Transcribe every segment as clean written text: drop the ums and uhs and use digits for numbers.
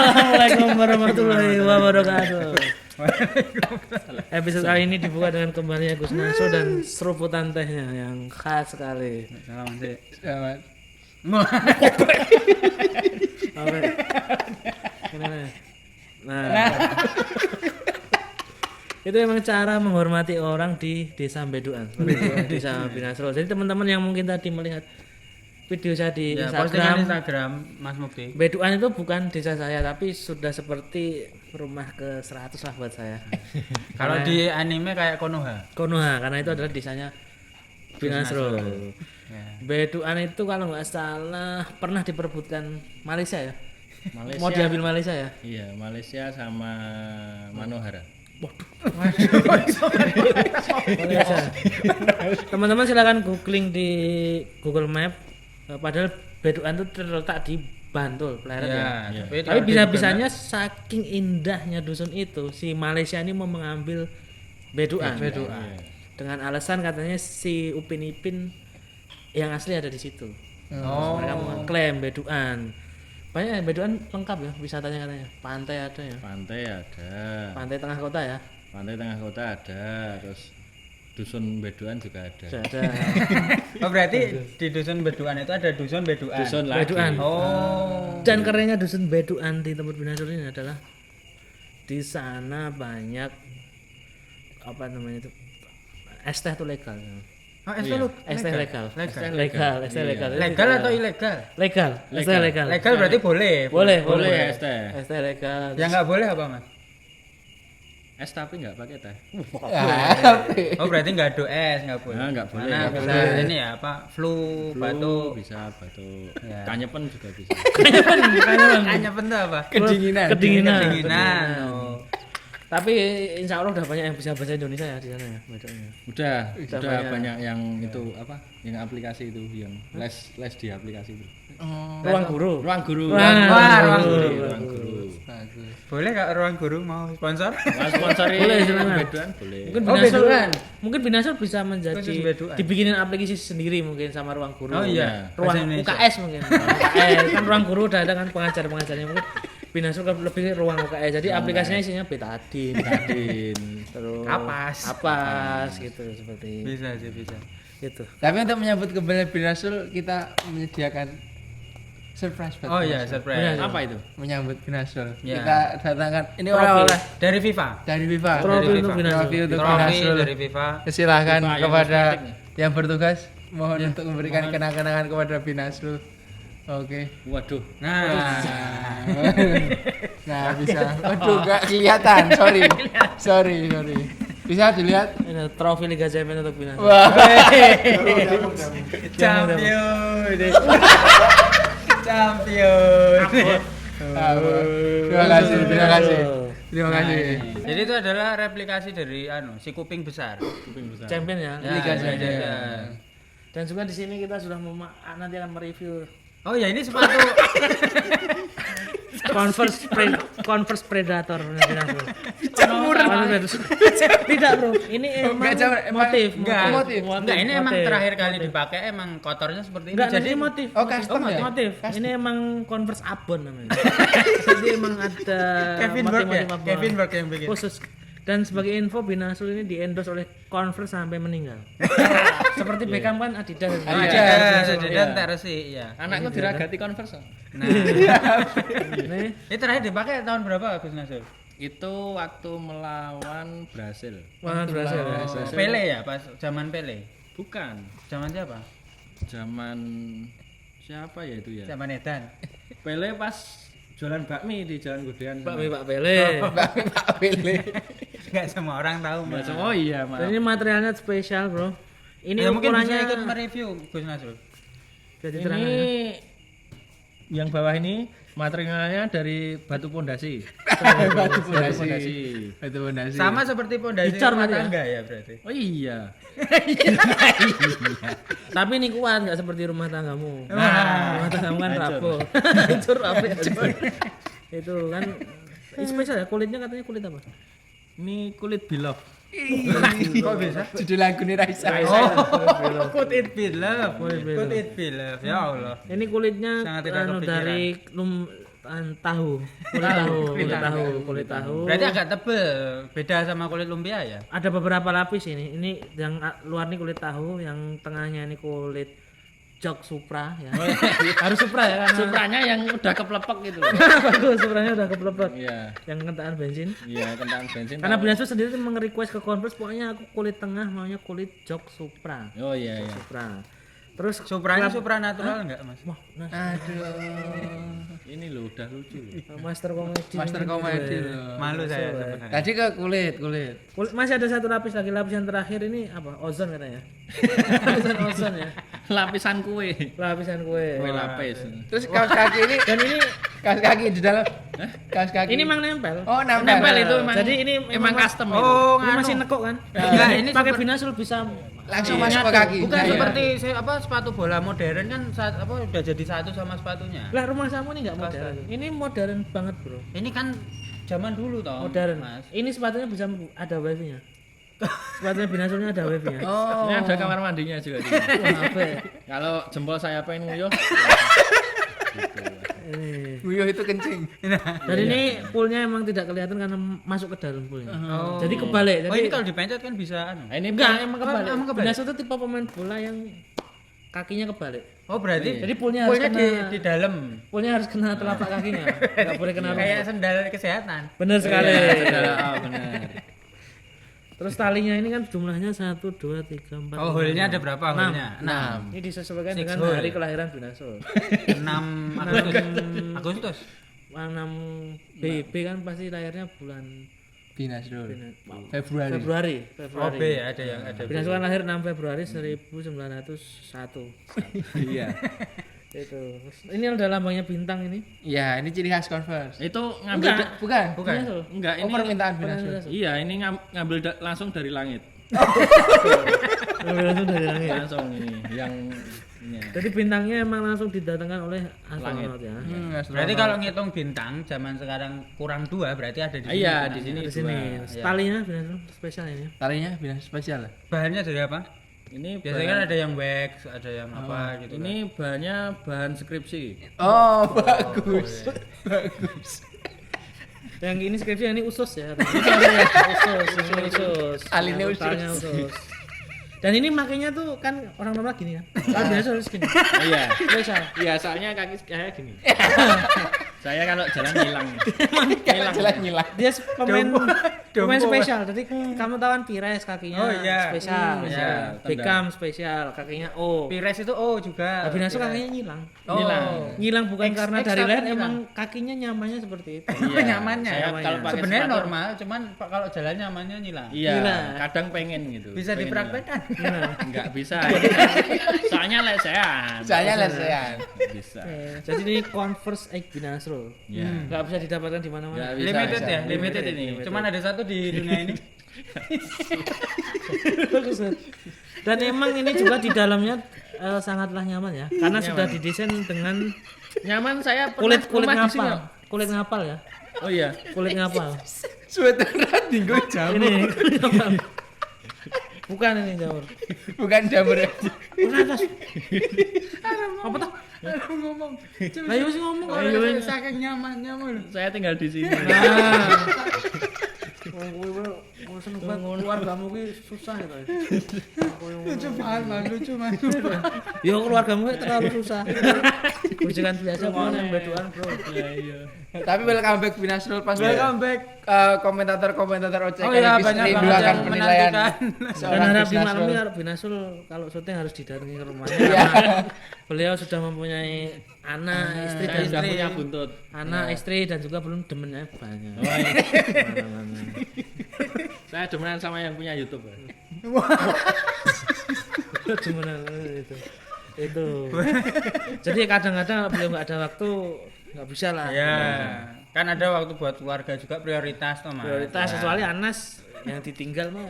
Assalamualaikum warahmatullahi wabarakatuh. Episode kali ini dibuka dengan kembalinya Gus Naso dan seruputan tehnya yang khas sekali. Selamat sih. Selamat. Oke. Nah, itu emang cara menghormati orang di Desa Beduan, Desa Binasro. Jadi teman-teman yang mungkin tadi melihat video saya di Instagram Mas Mukti. Beduan itu bukan desa saya, tapi sudah seperti rumah ke-100 lah buat saya. Kalau di anime kayak Konoha, karena itu adalah desanya Binasro. Ya. Beduan itu kalau nggak salah pernah diperebutkan Malaysia ya. Malaysia. Mau diambil Malaysia ya? Iya, Malaysia sama Manohara. Malaysia. Teman-teman silakan googling di Google Map. Padahal Beduan itu terletak di Bantul, Pleret ya. Tapi bisa-bisanya saking indahnya dusun itu, si Malaysia ini mau mengambil Beduan. Dengan alasan katanya si Upin Ipin yang asli ada di situ. Mereka mengklaim Beduan. Banyak Beduan lengkap ya wisatanya katanya. Pantai ada ya. Pantai ada. Pantai tengah kota ya. Pantai tengah kota ada, terus dusun Beduan juga ada. Sudah ada. Oh berarti di dusun Beduan itu ada dusun Beduan. Dusun lagi. Beduan. Oh. Dan kerennya dusun Beduan di tempat Binasro ini adalah di sana banyak apa namanya itu es teh itu legal. Oh, Iya. Es teh legal. Legal. Es teh legal. Legal atau ilegal? Legal. Es teh legal. Legal berarti boleh. Boleh es teh. Es teh legal. Yang nggak boleh apa Mas? Es tapi nggak pakai teh. Oh berarti nggak ada es, nggak boleh. Nah, nggak boleh. Nah, Nggak bisa boleh. ini ya apa? Flu, batuk. Bisa batuk. Ya. Kanyepen juga bisa. Hanya benda apa? Kedinginan. Kedinginan. Oh. Tapi insya Allah udah banyak yang bisa bahasa Indonesia ya di sana ya. Beduannya. Udah banyak yang itu apa? Yang aplikasi itu, yang les di aplikasi itu. Ruang guru. Ruang guru. Ruang guru. Boleh nggak ruang guru mau sponsor? Sponsori Boleh, silakan. Beduan boleh. Mungkin Binasro bisa Khusus menjadi Beduan. dibikinin aplikasi sendiri mungkin sama ruang guru. Oh iya. Ruang Bahasa Indonesia. UKS mungkin. UKS kan ruang guru udah ada kan pengajar-pengajarnya mungkin Binasro lebih ruang UKS. Jadi aplikasinya isinya betadine, terus kapas gitu seperti Bisa sih bisa. gitu. Tapi untuk menyambut kembali Binasro kita menyediakan surprise buat Oh iya, Binasro. surprise. Apa itu? Menyambut Binasro. Ya. Kita datangkan ini Trofi. oleh-oleh Dari FIFA. dari FIFA. Trofi Dari untuk FIFA. Binasro. Trofi untuk Trofi Binasro. dari FIFA. Silakan FIFA yang kepada kosmetik yang bertugas mohon untuk memberikan kenang-kenangan kepada Binasro. Oke. Waduh. Nah, Nah, bisa. Waduh, enggak kelihatan. Sorry. Bisa dilihat. Ini trofi Liga Champions untuk Binasro. Wah. champion. Champion. Terima kasih. Jadi itu adalah replikasi dari si kuping besar. Champion ya. Liga Ya, Champion. ya. Dan juga di sini kita sudah nanti akan mereview Oh ya ini sepatu. Converse Predator Binasro. Tidak bro, ini emang motif. Enggak, ini emang Motif. terakhir kali dipakai emang kotornya seperti ini. Enggak, Jadi ini motif. Oh, custom ya? motif. Ini emang Converse Abon namanya. Jadi emang ada Kevin Burke ya? motif-motif Kevin Burke yang bikin. khusus. Dan sebagai info Binasro ini di-endorse oleh Converse sampai meninggal. Seperti Beckham kan Adidas. Adidas dan Tersi ya. Anakku diragati Converse. Nah, Ini ini terakhir dipakai tahun berapa Gus Nasir? Itu waktu melawan Brasil. wah berhasil. Pele ya, pas zaman Pele. Bukan. Zaman siapa? Zaman siapa ya itu ya? Zaman Edan. Pele pas jualan bakmi di Jalan Gudean. Pak Pele. Pak Pele. Enggak semua orang tahu. Mas. Oh iya, Dan maaf. ini materialnya spesial bro. Ini Ya, mungkin bisa ukurannya ikut mereview Gus Nasir. jadi Ini terangkan. yang bawah ini materialnya dari batu pondasi. Batu Pondasi. Sama seperti pondasi Dicor rumah nanti ya? tangga ya berarti. Oh iya. Tapi ini kuat nggak seperti rumah tanggamu. Wah. Rumah tanggamu kan Hancur. rapuh. Hancur apa? Itu kan ini spesial ya, kulitnya katanya kulit apa? Ini kulit bilov. Kok bisa? Judul lagu nih Raisa. Oh, could it be love? Could it be Could love? it be love? Ya Allah. Ini kulitnya Sangat tidak kepikiran. dari kulit tahu. Berarti agak tebel, beda sama kulit lumpia ya? Ada beberapa lapis ini. Ini yang luar nih kulit tahu, yang tengahnya ini kulit jok supra ya. Harus supra ya karena Supranya yang udah keplepek gitu. bagus, supranya udah keplepek. Iya. Yang kentaan bensin. Iya, kentaan bensin. Karena Binasul sendiri tuh meng-request ke Converse pokoknya aku kulit tengah maunya kulit jok supra. Oh iya iya. Supra. Terus Supranya supra natural enggak, Mas? wah, nah, Aduh. Ini loh udah lucu loh. master komedi. Master ini komedi gitu ya. loh. Malu saya sebenarnya. Tadi ke kulit. Kulit masih ada satu lapis lagi, lapis yang terakhir ini apa? Ozon katanya. Lapisan ozon ya. Lapisan kue. Lapisan kue. Kue lapis. Terus kaos kaki ini Dan ini kaos kaki di dalam. Kaos kaki. ini memang nempel. Oh, nempel. Nempel itu emang. Jadi ini emang custom itu. Oh, ini masih nekuk kan? Enggak, ini pakai Binasul bisa langsung Iya. masuk ke kaki. bukan Nah, iya. seperti sepatu bola modern kan udah jadi satu sama sepatunya. lah rumah kamu ini nggak modern. Ini modern banget bro. Ini kan zaman dulu toh. Modern. Mas. Ini sepatunya bisa ada wifi-nya. Sepatunya Binasulnya ada wifi-nya. Oh. Ini ada kamar mandinya juga. Wah, apa ya? Kalau jempol saya pengen nguyuh. Ini. Nguyuh itu kencing. Dan ini poolnya emang tidak kelihatan karena masuk ke dalam poolnya. Oh. Jadi kebalik. Oh, Jadi ini kalau dipencet kan bisa anu. Nah, ini enggak emang kebalik. emang kebalik? Binasul itu tipe pemain bola yang kakinya kebalik. Oh, berarti Jadi poolnya harus poolnya kena di dalam. poolnya harus kena telapak kakinya. Enggak boleh kena Kayak rumput. sendal kesehatan. Bener sekali. Oh, benar. Terus talinya ini kan jumlahnya 1 2 3 4. Oh, hole-nya ada berapa hole-nya? 6. Ini disesuaikan Six dengan hole. hari kelahiran Binasul. 6 Agustus. 6 BB kan pasti lahirnya bulan Binasul. Februari. Februari. Oh, B ya, ada yang ada. Binasul kan lahir 6 Februari 1901. Iya. Itu. Ini ada lambangnya bintang ini. Iya, ini ciri khas Converse. Itu ngambil Bukan. Bukan. Binasul. enggak Oh, ini permintaan Binasul. iya ini ngambil langsung dari langit. Langsung dari langit. Langsung ini yang ini. Jadi bintangnya emang langsung didatangkan oleh astronot ya. Berarti kalau ngitung bintang zaman sekarang kurang 2 berarti ada di sini. Iya, di sini Di sini. Iya. Talinya Binasul spesial ini. Talinya Binasul spesial. Bahannya dari apa? Ini Biasanya kan ada yang wax, ada yang apa gitu. ini bahannya bahan skripsi. Oh, bagus. Bagus. Yang ini skripsi yang ini usus ya. Usus, ini usus. Alinnya Yang totalnya usus. Dan ini makainya tuh kan orang normal gini kan. Kalau biasa harus gini. Iya. Biasa. Iya, soalnya kaki saya gini. Saya kalau jalan hilang. Ngilang. Dia pemain pemain Dompo. spesial. Jadi kamu tahu kan Pires kakinya Oh, iya. spesial. Iya. Beckham spesial, kakinya O. Pires itu O juga. Tapi Binasul kakinya nyilang. Oh. Nyilang bukan X- karena X dari tapi lahir nyilang. emang kakinya nyamannya seperti itu. Iya. Nyamannya. Saya kalau pakai Sebenarnya sepatu- normal, cuman kalau jalan nyamannya nyilang. Iya, Gila. kadang pengen gitu. Bisa Pengen dipraktekkan. Nyilang. hilang. Enggak bisa. Soalnya lesehan. Saya lesehan. Nggak bisa. Jadi ini Converse X Binasul. Iya. Nggak bisa didapatkan di Nggak mana-mana. bisa. Limited ya, Limited ini. Cuman ada satu di dunia ini. Bagus, Bud. Dan emang ini juga di dalamnya sangatlah nyaman ya, karena sudah didesain dengan Nyaman saya pernah kulit rumah di sini. ngapal, kulit ngapal ya, Oh iya. kulit ngapal. Sweateran dinggo jamur. Ini kulit ngapal. Bukan ini jamur. Bukan jamur. Atas. Apa tuh? Ngomong. Ayo sih ngomong. Saking nyamannya mulu. Saya tinggal di sini. Nah. Kowe seneng banget keluargamu ki susah ya. Lucu banget, lucu banget. Yo keluargamu ki terlalu susah. Bujukan biasa bukan yang beduan, Bro. Iya, iya. Tapi welcome back Binasul pas Welcome back. Komentator-komentator OCK Oh iya, lebih banyak sering banget doakan yang penilaian menantikan. Dan seorang harap Binasul. dimaklumi kalau Binasul kalau syuting harus didatangi ke rumahnya. Iya. Beliau sudah mempunyai anak, istri Saya dan sudah punya buntut. anak, istri dan juga belum demennya banyak. Oh, iya. Mana-mana. Saya demenan sama yang punya YouTube. Demenan itu. Itu. Jadi kadang-kadang beliau nggak ada waktu, nggak bisa lah. Ya, kan ada waktu buat keluarga juga prioritas toh, Mas. Prioritas Ya. kecuali Anas yang ditinggal mah.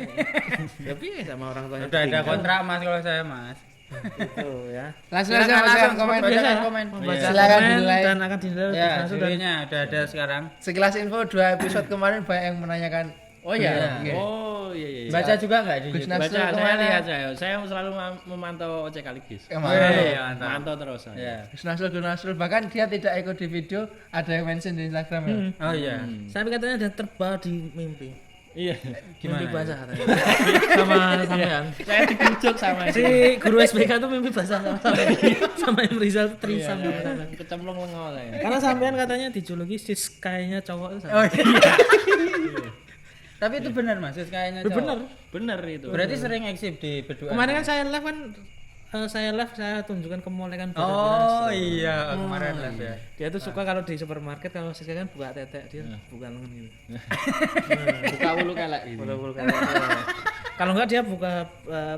Tapi sama orang tuanya. Udah ada ditinggal. kontrak Mas kalau saya, Mas. Itu ya. Langsung Silakan langsung komen. bacakan Biasa ya. komen. Membaca Iya. Silakan komen dinilai. dan akan dinilai Ya, Binasul dan jurinya udah ada sekarang. Sekilas info 2 episode kemarin banyak yang menanyakan Oh iya. Iya. Oh iya. Baca juga enggak di Gus YouTube? Nasrul Baca, saya kemana? lihat saya selalu memantau Ojek Kaligis. Kemana? Iya, Mantau terus saya. Iya. Gus Nasrul bahkan dia tidak ikut di video, ada yang mention di Instagram ya. Oh iya. Sampai katanya ada terbawa di mimpi. Iya. Mimpi basah katanya. Sama sampean. Saya dibujuk sama Si guru SBK tuh mimpi basah sama Im Rizal tuh trisam sama sampean. kecemplung lengo saya. Karena sampean katanya dijuluki Siskayanya cowok itu Oh sama. iya. Tapi itu benar Mas, kayaknya cowok. Bener. Bener itu. Berarti sering eksib di berdua. Kemarin kan saya live saya tunjukkan ke mall kan. Oh iya, kemarin live ya. Dia tuh suka kalau di supermarket kalau Siska kan buka tetek dia buka lengan gitu. Buka ulu kelek gitu. Bulu-bulu kayak gitu. Kalau enggak dia buka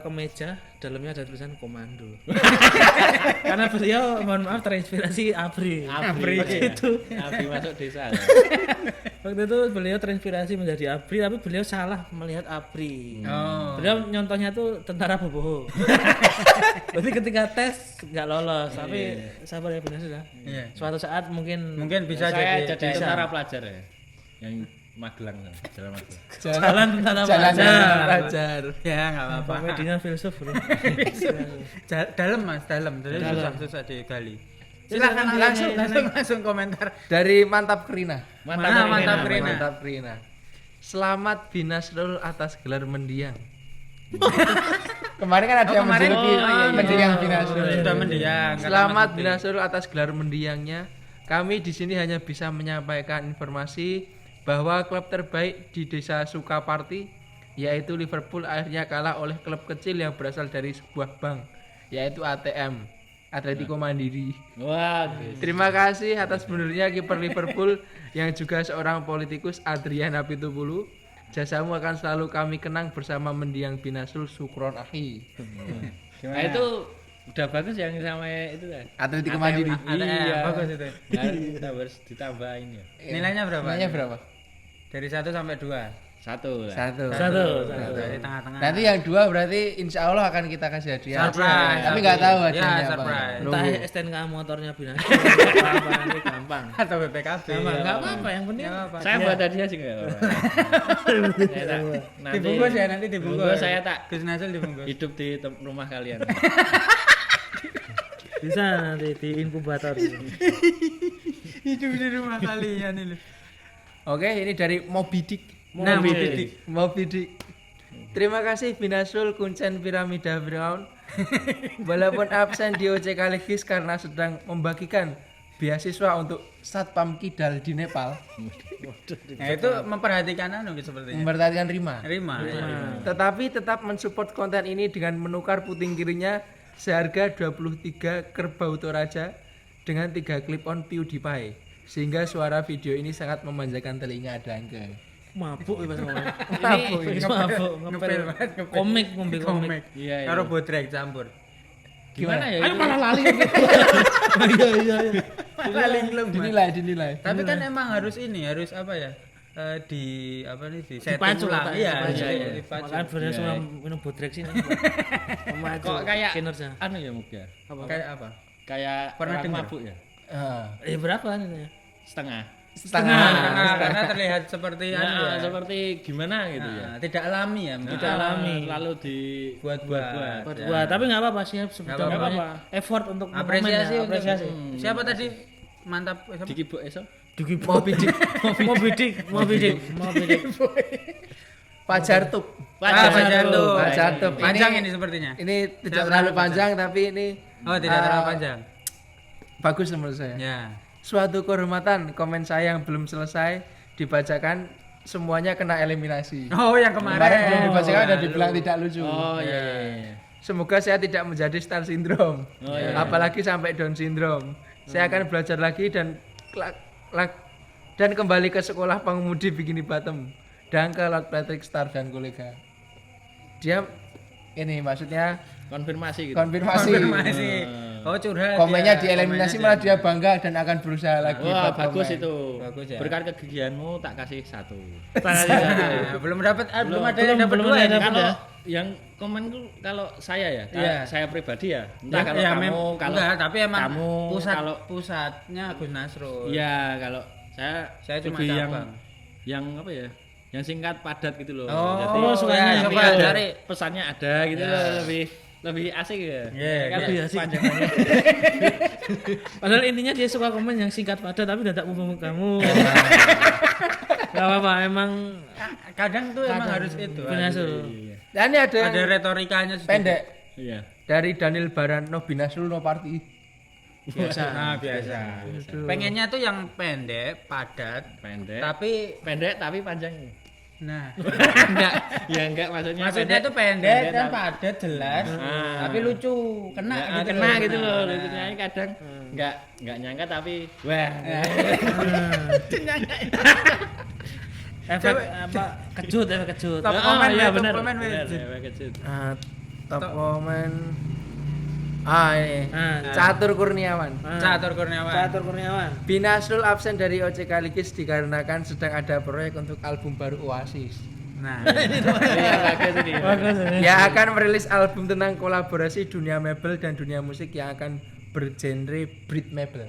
kemeja, dalamnya ada tulisan komando. Karena beliau mohon maaf terinspirasi Abri. Waktu itu. Abri masuk desa. Waktu itu beliau terinspirasi menjadi Abri tapi beliau salah melihat Abri. Oh. Beliau nyontohnya tuh tentara Boboho. Berarti ketika tes nggak lolos, tapi sabar ya benar sudah. Iya. Suatu saat mungkin Bisa Saya jadi jadi tentara pelajar ya. Yang Magelang, Jalan Magelang. jalan tentara Jalan pelajar. pelajar. ya enggak apa-apa. Komedinya filsuf bro. Dalam Mas, dalam. Jadi Dalam. susah digali. Silakan Langsung komentar. Dari Mantap Krina. Mantap Rina. Mantap Rina. Selamat Binasrul atas gelar mendiang. Kemarin kan ada yang kemarin. menjuluki mendiang Binasrul. Sudah mendiang. Selamat Binasrul atas gelar mendiangnya. Kami di sini hanya bisa menyampaikan informasi bahwa klub terbaik di desa Sukaparti yaitu Liverpool akhirnya kalah oleh klub kecil yang berasal dari sebuah bank yaitu ATM Atletico Mandiri. Wah, Terima kasih atas munurnya kiper Liverpool yang juga seorang politikus Adrian Apitupulu. Jasamu akan selalu kami kenang bersama mendiang Binasrul Sukron Akhi. nah itu udah bagus yang sama itu kan. Atletico Mandiri. Iya, bagus itu. Nah, kita harus ditambahin ya. Nilainya berapa? Nilainya berapa? Dari 1 sampai 2. Satu lah. Satu. Dari tengah-tengah. Nanti yang dua berarti insya Allah akan kita kasih hadiah. Surprise. Tapi nggak tahu Ya, hadiahnya apa. surprise. Entah Nunggu. STNK motornya Binasrul apa nanti gampang. atau BPKB. Enggak apa-apa yang penting Nggak apa-apa. Saya Iya. buat hadiah sih enggak apa-apa. Saya tak nanti Dibungkus ya nanti dibungkus. Dibungkus, saya tak Gus Nasrul dibungkus. hidup di rumah kalian. Bisa nanti di inkubator. Hidup di rumah kalian ini. Oke, ini dari Moby Dick. Nah, Moby Moby Dick. Dick. Moby Dick. Terima kasih Binasrul kuncen piramida Firaun. Walaupun absen di OC Kaligis karena sedang membagikan beasiswa untuk Satpam Kidal di Nepal, Nah, itu memperhatikan anu gitu sepertinya. memperhatikan Rima. Rima. Tetapi tetap mensupport konten ini dengan menukar puting kirinya seharga 23 kerbau Toraja dengan 3 clip on PewDiePie sehingga suara video ini sangat memanjakan telinga Dangke. Mabuk ya Mas Roman. Mabuk, Ini ya. mabuk, Ngepel banget, ngepel. komik, ngombe komik. Iya, iya. Karo bodrek campur. Gimana ya? Ayo itu? malah lali. Iya. Dinilai. Tapi kan emang harus ini, harus apa ya? Di apa nih di setting Dipacu ulang. lah, Iya, dipacu. iya, dipacu. Makanya bener Iya. semua minum bodrek sih. Memacu Kok kayak kinerja. anu ya Muk ya? Apa? Kayak apa? Kayak Pernah orang dengar? mabuk ya? Berapa nih? Setengah. Setengah karena terlihat seperti anu ya. Nah, seperti gimana gitu ya? Nah, tidak alami ya. mungkin. Tidak alami. Lalu dibuat-buat. Buat. Buat tapi nggak apa-apa sih sudah Nggak apa-apa. punya effort untuk Apresiasi, momen ya, untuk- apresiasi. Siapa tadi? Mantap. Siapa? Diki Bu Eso. Dugi Moby Dick. Moby Dick. Pajar Tup. Jantung. Pajar Tup. Panjang ini sepertinya. Ini tidak Saya terlalu pernah panjang tapi ini Oh, tidak terlalu panjang. bagus menurut saya. Ya. Suatu kehormatan, komen saya yang belum selesai dibacakan semuanya kena eliminasi. Oh, yang kemarin. Belum dibacakan Oh, dan dibilang tidak lucu. Oh iya. Semoga saya tidak menjadi star syndrome. Oh, iya. Apalagi sampai down syndrome. Saya akan belajar lagi dan dan kembali ke sekolah pengemudi bikini bottom dan ke Lord Patrick Star dan kolega. Dia ini maksudnya Konfirmasi gitu. konfirmasi. Konfirmasi. Oh, curhat. Komennya ya. dieliminasi Komennya malah dia bangga dan akan berusaha lagi. Wah, buat bagus komen. itu. Bagus ya. Berkat kegigihanmu tak kasih 1. Nah, belum dapat belum ada yang dapat belum dua ada ini. yang Kalau yang komen tuh kalau saya ya, Iya. saya pribadi ya. Entah Ya, kalau ya, kamu kalau enggak, tapi emang kamu kalau pusatnya Gus Nasrul. iya kalau saya Saya cuma lebih cabang. yang apa ya? yang singkat padat gitu loh. Oh, Jadi sukanya tapi coba ada cari. pesannya ada gitu loh, lebih asik ya. Iya, Kan lebih asik. panjangannya. Padahal intinya dia suka komen yang singkat padat tapi tidak mau kamu. Gak apa-apa, emang Kadang tuh emang harus itu. Binasul. Iya. Dan ini ada Ada yang retorikanya sedikit. pendek Iya. dari Daniel Baran, no binasul no party. Biasa. Nah, biasa. Pengennya tuh yang pendek, padat, Pendek. tapi panjang. nah, Enggak maksudnya maksudnya tuh pendek dan padat jelas, Ah. tapi lucu, kena Nah, gitu. kena loh. gitu loh. Nah. Lucunya ini kadang enggak nyangka tapi wah. Efek apa kejut. Top Oh, komen, iya, top bener. komen, Bener, weh. efek kejut. Top komen. Ini Catur Kurniawan. Catur Kurniawan. Catur Kurniawan. Binasul absen dari OCK Ligis dikarenakan sedang ada proyek untuk album baru Oasis. Nah, Iya, bagus ini. Bagus ini. Yang akan merilis album tentang kolaborasi dunia mebel dan dunia musik yang akan bergenre Brit mebel.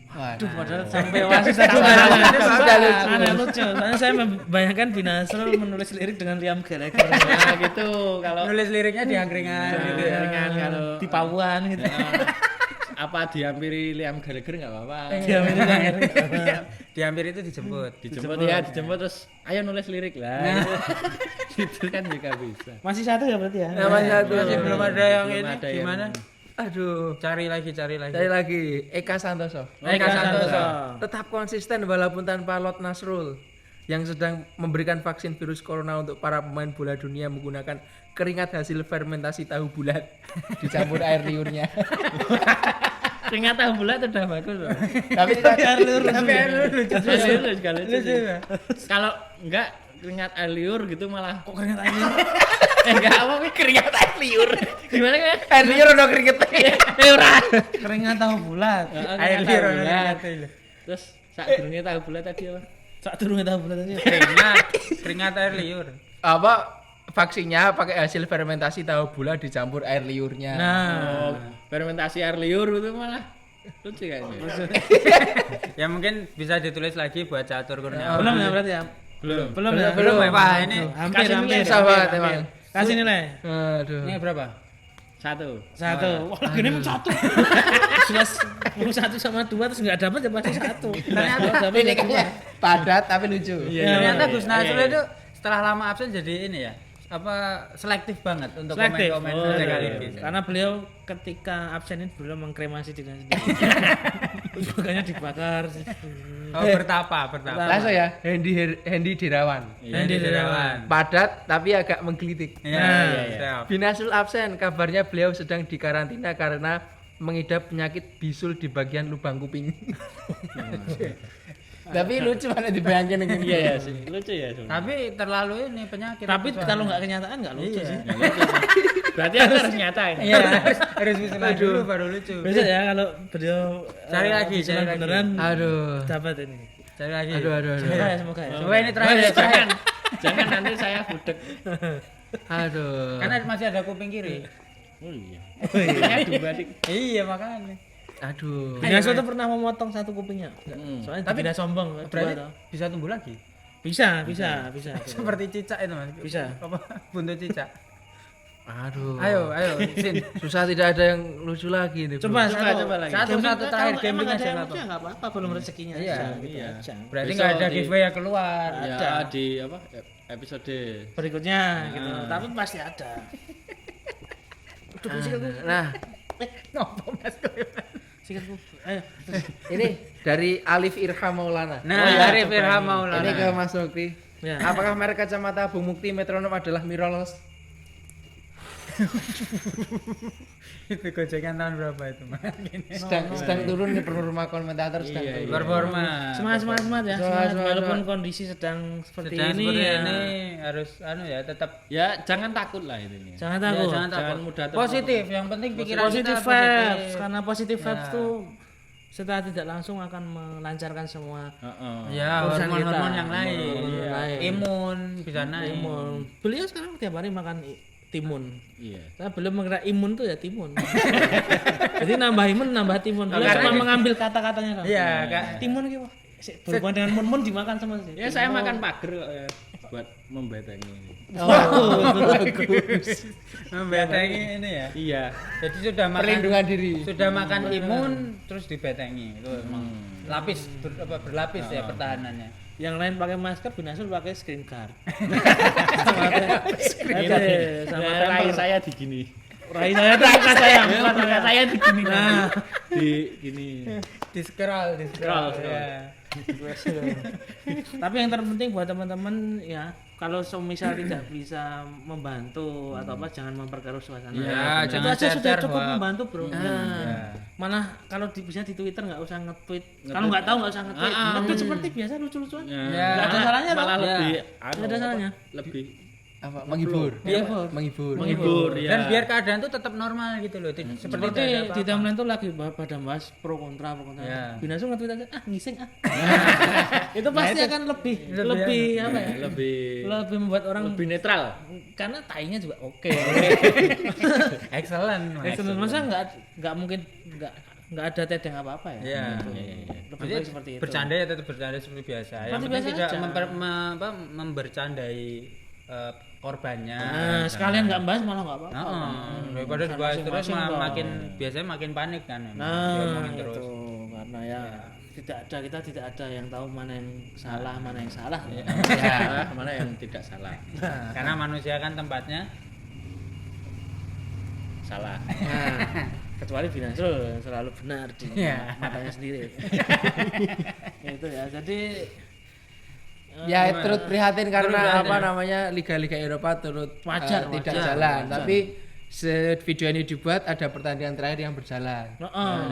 Aduh, padahal sampai Oasis Sudah lucu. Aneh lucu. Soalnya saya membayangkan Binasrul menulis lirik dengan Liam Gallagher. Nah, gitu kalau nulis liriknya di angkringan gitu ya. Ringan kalau Di Pawuan gitu. apa dihampiri Liam Gallagher enggak apa-apa. Diam itu kan. Dihampir itu dijemput. Dijemput terus ayo nulis lirik lah. Gitu kan juga bisa. Masih satu ya berarti ya? Nama satu. Masih belum ada yang Belum ini ada yang- gimana? Aduh. Cari lagi. Cari lagi Eka Santoso. Eka Santoso. Tetap konsisten walaupun tanpa Lot Nasrul yang sedang memberikan vaksin virus corona untuk para pemain bola dunia menggunakan keringat hasil fermentasi tahu bulat dicampur air liurnya. Keringat tahu bulat udah bagus loh. Tapi Air liur Lucu sekali. Kalau enggak keringat air liur gitu malah kok keringat air liur? enggak apa keringat air liur. Gimana kan? air liur udah keringet. Keringat tahu bulat. Air liur bulat. bulat. Terus sak durunge tahu bulat tadi apa? Sak durunge tahu bulat aja. Keringat air liur. Apa vaksinnya pakai hasil fermentasi tahu bulat dicampur air liurnya. Nah, Oh, fermentasi air liur itu malah lucu kayaknya. Ya mungkin bisa ditulis lagi buat Catur Kurniawan. belum ya berarti ya? Belum. Belum ya? Belum, Pak. Ini hampir kasih hampir. nilai, Susah banget emang. Kasih nilai. Aduh. ini berapa? Satu. Wah, lagi ini satu. Jelas mau satu sama dua terus nggak dapat ya pasti satu. Ternyata Dapat Ini ya dua. kayaknya padat tapi lucu. Ternyata Gus Nasrul iya. itu setelah lama absen jadi ini ya. Apa selektif banget untuk Selektif. komen-komen Oh, sekali iya. gitu. Karena beliau ketika absen itu beliau mengkremasi dirinya sendiri. Makanya dibakar. Oh, bertapa. Langsung ya, Hendy Dirawan. Hendy Dirawan. Padat tapi agak menggelitik. Iya, Nah, siap. Binasul absen, kabarnya beliau sedang dikarantina karena mengidap penyakit bisul di bagian lubang kuping. Tapi lucu mana dibayangin dengan Iya ya sih. Lucu ya. Tapi terlalu ini penyakit. Tapi itu kalau soalnya. nggak kenyataan nggak lucu Iya. sih. Berarti aku harus nyatain. Iya, harus bisa dulu baru lucu. Besok ya kalau beliau Cari lagi, visual cari lagi. beneran Aduh. dapat ini. Cari lagi. Aduh. Semoga ya, semoga ya. Coba ini terakhir ya, terakhir. Jangan nanti saya budek. Aduh. Karena masih ada kuping kiri. Oh iya. Ini dua dik. Iya, makanya. Aduh. Binasul tuh pernah memotong satu kupingnya. Soalnya Tapi tidak sombong. Berarti dua toh. bisa tumbuh lagi. Bisa. Seperti cicak itu, Mas. Bisa. Apa buntut cicak. Aduh. Ayo, Sin. Susah tidak ada yang lucu lagi nih. Bro. Coba Coba lagi. Satu terakhir Emang gambling ada aja yang nggak lucu apa. ya nggak apa-apa belum rezekinya. Iya, aja, gitu iya. aja. Berarti Besok nggak ada di- giveaway yang keluar. Ya di apa? Episode Berikutnya gitu. Tapi pasti ada. Nah, Ngopo Mas kowe? Sikatku. Ayo. ini dari Alif Irham Maulana. Nah, Oh, iya, Arif coba Irham ini. Maulana. Ini ke Mas Nukti. Ya. Apakah merek kacamata Bung Mukti Metronom adalah Mirrorless? Itu gocengan tahun berapa itu, Mas? Sedang turun nih performa komentator sedang Iya, turun. Performa. Semangat ya. Semangat, Semangat. semangat. Walaupun kondisi sedang seperti Sedang ini seperti ya. ini harus ya tetap ya jangan takut lah ini. Jangan ya, takut. jangan takut. Jangan mudah terpengaruh. Positif, yang penting pikiran Positive kita vibes. Karena positive Ya. vibes tuh setelah tidak langsung akan melancarkan semua Heeh. Ya, urusan hormon-hormon kita. yang lain. Hormon-hormon Iya. lain. Imun bisa naik. imun. Beliau sekarang tiap hari makan timun. Iya. Saya belum mengira imun tuh ya timun. Jadi nambah imun, nambah timun. Beliau Karena cuma di- mengambil kata-katanya kan. Iya, Kak. Timun gitu. berhubungan dengan mun-mun dimakan sama sih. Ya saya makan pager kok ya buat membetengi. Membetengi ini ya. Iya. Jadi sudah makan Perlindungan diri. Sudah makan imun terus dibetengi. Itu emang berlapis ya pertahanannya. Yang lain pakai masker, Binasul pakai screen guard. Sama rai saya di gini. Rai saya tuh muka saya di gini. Nah, Di gini. Di scroll. Ya. Tapi yang terpenting buat teman-teman ya, kalau semisal tidak bisa membantu atau apa, jangan memperkeruh suasana. Ya, itu jangan aja sudah share-share cukup hoax. membantu, Bro. Ya. Malah kalau bisa di Twitter nggak usah nge-tweet. Kalau nggak tahu nggak usah nge-tweet. Nge-tweet seperti biasa lucu-lucuan. Ya. Nggak ada salahnya Malah toh. lebih Nggak ada salahnya. lebih Apa menghibur? menghibur ya. Dan biar keadaan tuh tetap normal gitu loh. Seperti Seperti tidak ada di apa-apa. timeline tuh lagi pada bahas pro kontra. Ya. Binasul nge-tweet aja, ngising itu pasti akan lebih apa ya? Lebih membuat orang lebih netral. karena tainya juga oke. Excellent. Excellent. Masa nggak mungkin nggak ada teteng apa-apa ya? Iya. Gitu. Lebih baik seperti itu. Bercanda ya tetap bercanda seperti biasa. Yang Seperti penting biasa tidak aja. membercandai korbannya. Nah, sekalian nggak bahas malah nggak apa-apa. Daripada dibahas terus Masing-masing dong. biasanya makin panik kan. Nah, Diomongin terus. itu karena ya kita tidak ada yang tahu mana yang salah, mana yang salah. Ya, mana yang tidak salah. Karena manusia kan tempatnya Salah. Nah, kecuali Binasul yang selalu benar di Iya. matanya sendiri. Itu ya. Jadi Ya turut prihatin karena prihatin, apa ya. namanya liga-liga Eropa turut Wajar, tidak wajar, jalan. wajar. Tapi video ini dibuat ada pertandingan terakhir yang berjalan.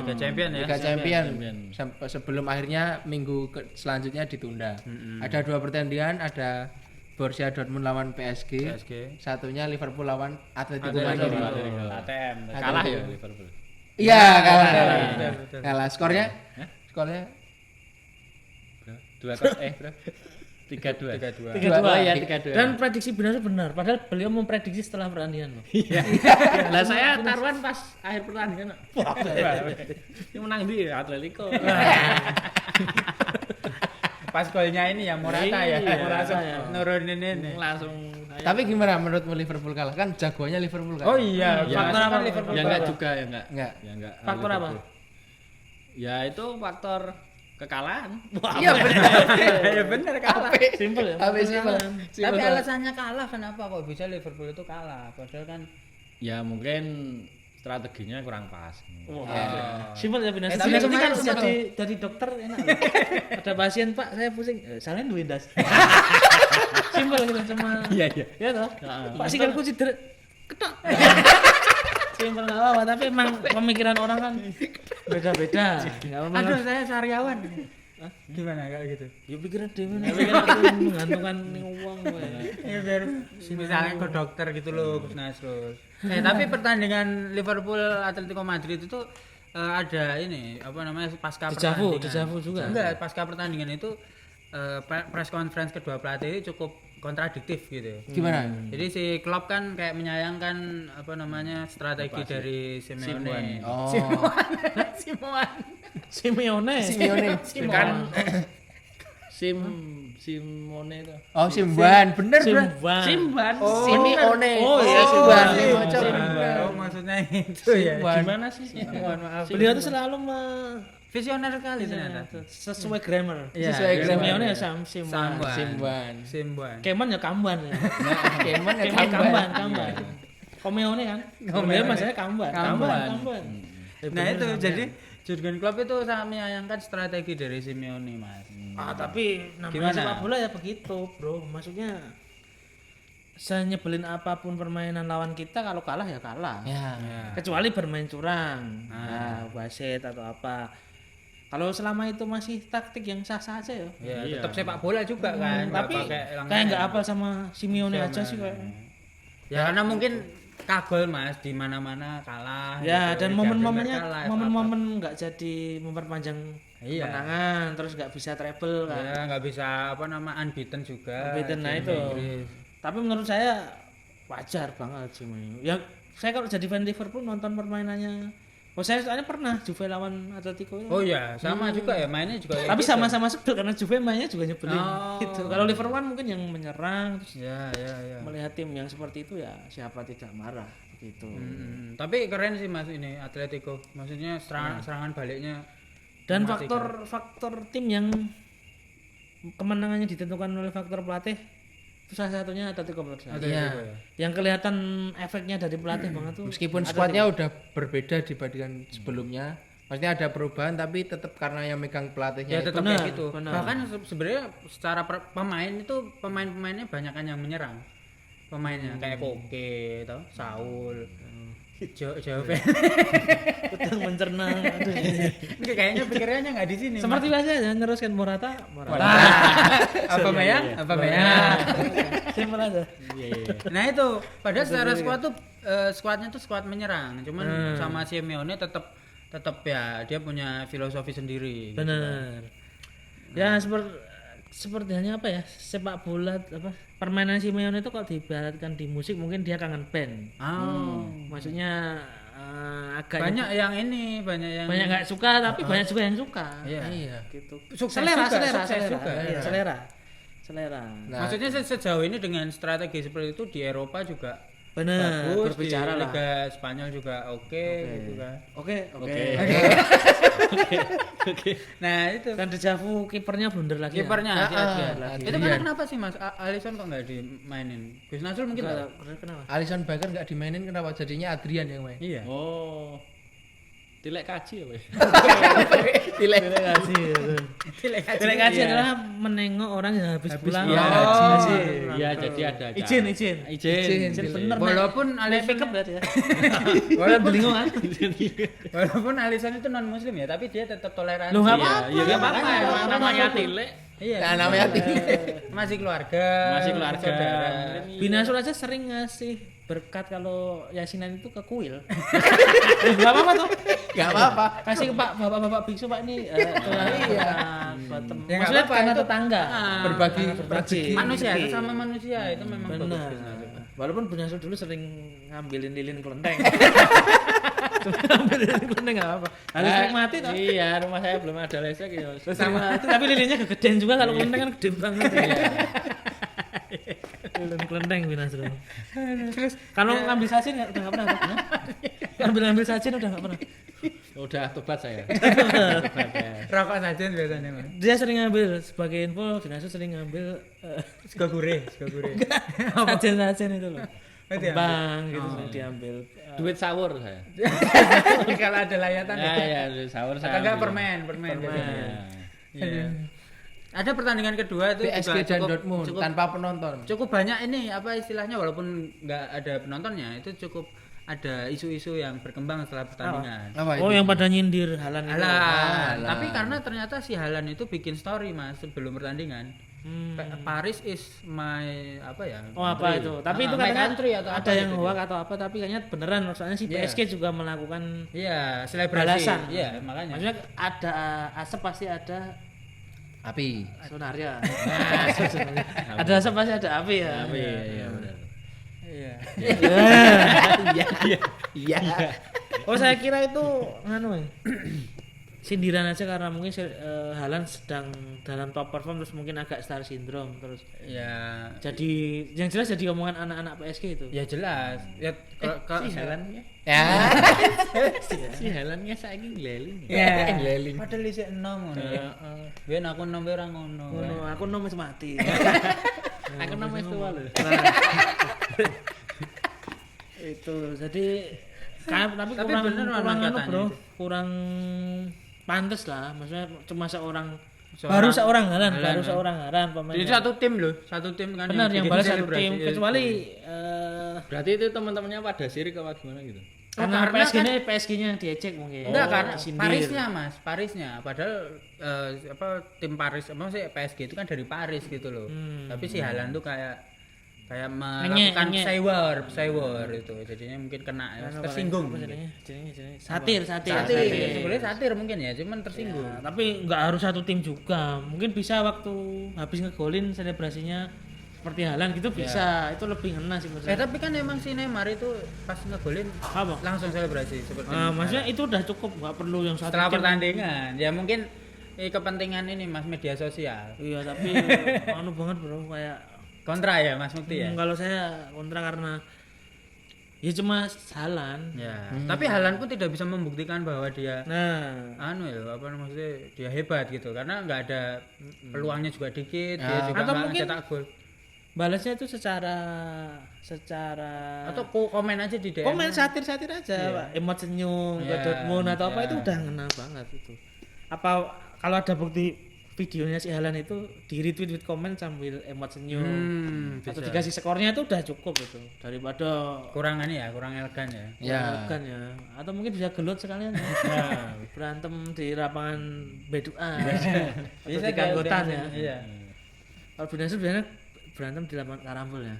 Liga Champion ya. Liga Champion Champion. sampai sebelum akhirnya minggu selanjutnya ditunda. Ada 2 pertandingan, ada Borussia Dortmund lawan PSG. Satunya Liverpool lawan Atletico Madrid. ATM. Kalah ya Liverpool. Iya, kalah. betul. Kalah. Skornya? Skornya 3-2. 3-2. 3-2 ya, 3-2. Dan prediksi Binasul benar, padahal beliau memprediksi setelah pertandingan loh. Iya. Lah saya taruhan pas akhir pertandingan. Wah, yang menang di Atletico. Pas golnya ini ya Morata ya. Iya, Morata ya. nurunin ini. Langsung Tapi gimana menurutmu Liverpool kalah? Kan jagoannya Liverpool kan? Oh iya, Faktor apa? Liverpool. ya enggak kalah. juga ya enggak. Enggak. Ya enggak. Faktor apa? Liverpool. Ya itu faktor kekalahan. Iya benar. Ya benar kalah. Simpel ya. Apa simpel? Tapi alasannya kalah kenapa kok bisa Liverpool itu kalah? Padahal kan Ya mungkin strateginya kurang pas. Simpel ya Binasul. tapi Binasul ini kan kemarin jadi dokter enak. loh. Ada pasien, Pak, saya pusing. Salahnya duit das. Simpel gitu cuma. Iya. Ya toh. Pak sikilku cedera. Ketok. Simpel enggak apa-apa, tapi emang pemikiran orang kan beda-beda. Enggak apa-apa. aduh saya sariawan. Gimana kayak gitu? Ya pikiran dewe nek menggantungkan uang kowe. Ya biar misalnya ke dokter gitu loh, Gus Nasrul. Tapi pertandingan Liverpool Atletico Madrid itu ada ini apa namanya pasca pertandingan. Dejavu juga. Enggak, pasca pertandingan itu press conference kedua pelatih cukup kontradiktif gitu. Gimana? Jadi si Klopp kan kayak menyayangkan apa namanya strategi dari Simeone. Oh. Simeone. Kan Simone itu. Oh, Simban. Bener, Bro. Simban. Simeone. Oh, iya, Simban. Simban. Oh, maksudnya itu ya. Gimana sih? Mohon maaf. Beliau tuh selalu Visioner sekali ternyata. sesuai grammar. Iya, Sesuai grammar. Simeone ya Simban. Simban. Simbuan. Keman ya Kamban ya. Keman ya Kamban. Komeone kan. Komeone maksudnya Kamban. Kamban. Nah itu jadi Jurgen Klopp itu sangat menyayangkan strategi dari Simeone, Mas. Tapi namanya Gimana? sepak bola ya begitu, Bro. Maksudnya senyebelin apapun permainan lawan kita, kalau kalah ya kalah. Ya. Kecuali bermain curang, wasit atau apa. Kalau selama itu masih taktik yang sah-sah aja ya. Ya, tetap sepak bola juga kan. Tapi kayak nggak hafal sama Simeone aja sih kayak. Ya karena mungkin kagol Mas di mana-mana kalah. Ya, gitu. dan Liga momen-momennya Premier kalah, momen-momen nggak jadi memperpanjang Iya. kemenangan, terus nggak bisa treble kan. Ya nggak bisa apa nama unbeaten juga. Unbeaten, nah di itu. Inggris. Tapi menurut saya wajar banget sih. Ya saya kalau jadi fan Liverpool nonton permainannya Oh saya soalnya pernah Juve lawan Atletico itu. Oh iya, sama juga ya mainnya juga. Tapi gitu. sama-sama sebel karena Juve mainnya juga nyebelin Oh. gitu. Kalau Liverpool mungkin yang menyerang terus Ya. melihat tim yang seperti itu ya siapa tidak marah gitu. Tapi keren sih Mas ini Atletico. Maksudnya serangan baliknya. Dan mematikan. faktor tim yang kemenangannya ditentukan oleh faktor pelatih itu salah satunya Atletico menurut saya. Atletico ya. Yang kelihatan efeknya dari pelatih banget tuh. Meskipun skuadnya udah berbeda dibandingkan sebelumnya, maksudnya ada perubahan tapi tetap karena yang megang pelatihnya Ya itu. tetap benar, kayak gitu. benar. Bahkan sebenarnya secara pemain itu pemain-pemainnya banyak kan yang menyerang. Pemainnya kayak Koke, tau, Saul. Jauh Betul mencerna. Aduh. kayaknya pikirannya nggak di sini. Seperti biasa ya neruskan Morata. Apa Meyang? Simpel aja. Nah itu, padahal secara skuad tuh skuadnya tuh skuad menyerang. Cuman sama Simeone tetap ya dia punya filosofi sendiri. Benar. Ya seperti hanya apa ya sepak bola apa permainan Simeone itu kalau diibaratkan di musik mungkin dia kangen band. Maksudnya agak Banyak yang ini, banyak yang nggak suka tapi banyak juga yang suka. Iya. Gitu. Sukses Selera. juga. Iya, selera. Nah, Maksudnya sejauh ini dengan strategi seperti itu di Eropa juga Benar, bagus, berbicara di lah. Liga Spanyol juga oke gitu kan. Oke. Nah itu Dan dejavu kipernya blunder lagi. kipernya lagi. itu karena kenapa sih Mas Alisson kok nggak dimainin? Gus Nazrul mungkin Ya. nggak? Kenapa? Alisson Becker nggak dimainin kenapa? Jadinya Adrian yang main. Iya. Oh. Tilek kaji apa ya? Tilek kasih. Tilek Tilek kasih adalah menengok orang yang habis pulang. pulang. Haji. Iya, jadi ada. Izin. Izin. Bener. Walaupun Alisson Alisson pick up berarti ya. walaupun Bingung kan? walaupun Alisson itu non muslim ya, tapi dia tetap toleransi. Loh, nggak Iya, apa-apa. Ya enggak apa-apa, Makanya, emang namanya walaupun- Tilek. Iya. Nah, namanya masih keluarga. Masih keluarga. saudara. Binasul aja sering ngasih berkat kalau yasinan itu ke kuil. Enggak apa-apa tuh. Enggak apa-apa. Kasih ke Pak bapak-bapak biksu Pak ini Ya, nggak maksudnya apa-apa, karena itu- tetangga. Berbagi Manusia rezeki. itu sama manusia itu memang Benar. bagus Gus Nazrul. Walaupun Binasul dulu sering ngambilin lilin kelenteng. Cuma ngambil lilin kelenteng enggak apa-apa. Harus nikmati toh. Iya, rumah saya belum ada listrik ya. Sama tapi lilinnya kegedean juga kalau kelenteng kan gede banget. Lilin kelenteng Binasul. Terus kalau ngambil sasin udah enggak pernah. Ngambil sasin udah enggak pernah. Udah tobat saya. Rokok saja biasanya Mas. Dia sering ngambil sebagai info, Binasul sering ngambil Sego gurih. sajen-sajen itu loh. Oh, diambil. Kembang gitu diambil. Duit sahur saya. Kalau ada layatan Ya, duit sahur saya. Atau enggak ambil. permen biasanya. Iya. Iya. Ada pertandingan kedua itu PSG juga dan Dortmund cukup, tanpa penonton. cukup banyak ini apa istilahnya walaupun nggak ada penontonnya itu cukup ada isu-isu yang berkembang setelah pertandingan. Apa Oh, yang pada nyindir Halan itu. Halan. Tapi karena ternyata si Halan itu bikin story Mas sebelum pertandingan. Paris is my apa ya? Oh, apa itu? Tapi itu my katanya country atau ada apa yang gitu. hoax atau apa, tapi kayaknya beneran soalnya si Iya. PSG juga melakukan Iya, selebrasi. balasan. Iya, makanya. Maksudnya ada asap pasti ada Api. sonaria. Ada asap pasti ada api ya. Iya, benar. Iya. Iya. Oh, saya kira itu nganu ya. Sindiran aja karena mungkin Halan sedang dalam top perform terus mungkin agak star syndrome terus Ya jadi yang jelas jadi omongan anak-anak PSG itu. ya jelas. Ya Si Halannya. Ya. Si Halannya saiki ngleling. Ya, Ngleling. padahal isih enom ngono. Biyen aku enom ora ngono. Ngono, aku nom wis mati. Aku namanya tua loh. Itu jadi tapi Tapi kurang bener kurang memang anu, katanya bro, itu. kurang pantes lah, maksudnya cuma seorang Seorang- baru seorang Halan, Halan, baru kan. seorang Halan pemain. Jadi satu tim loh, satu tim kan. benar yang bikin balas satu selebrasi. tim Ya, kecuali Berarti itu teman-temannya pada sirik apa gimana gitu? karena karena PSG-nya diecek mungkin. Enggak karena disindir. Parisnya Mas, Parisnya. Padahal apa tim Paris apa sih PSG itu kan dari Paris gitu loh. Tapi si Halan tuh kayak melakukan Nge-nge. saywar itu. Jadinya mungkin kena ya, Anu, tersinggung. apa jadinya? Satir. Sebenarnya satir mungkin ya, cuman tersinggung. Ya, tapi nggak harus satu tim juga. Mungkin bisa waktu habis ngegolin selebrasinya seperti Haaland gitu bisa. Itu lebih ngena sih menurut saya. Tapi kan emang si Neymar itu pas ngegolin Apa? langsung selebrasi seperti Maksudnya itu udah cukup, nggak perlu yang satu setelah tim. pertandingan. Ya mungkin kepentingan ini Mas media sosial. Iya, tapi anu banget bro, kayak Kontra ya Mas Mukti ya. kalau saya kontra karena ya cuma Haaland. Ya, tapi Haaland pun tidak bisa membuktikan bahwa dia Nah, maksudnya dia hebat gitu karena nggak ada peluangnya juga dikit, dia juga atau nggak mungkin cetak gol. balasnya itu secara Atau komen aja di DM. komen satir-satir aja, Pak. Emot senyum ke Iya, Dortmund atau apa iya. itu udah ngena banget itu. Apa kalau ada bukti videonya si Haaland itu di retweet komen sambil emot senyum atau bisa. dikasih skornya itu udah cukup itu daripada kurang elegan ya. kan ya, atau mungkin bisa gelut sekalian ya. Berantem di lapangan B2A atau di Kanggotan ya. Iya. Kalau Binasur biasanya berantem di lapangan karambol ya.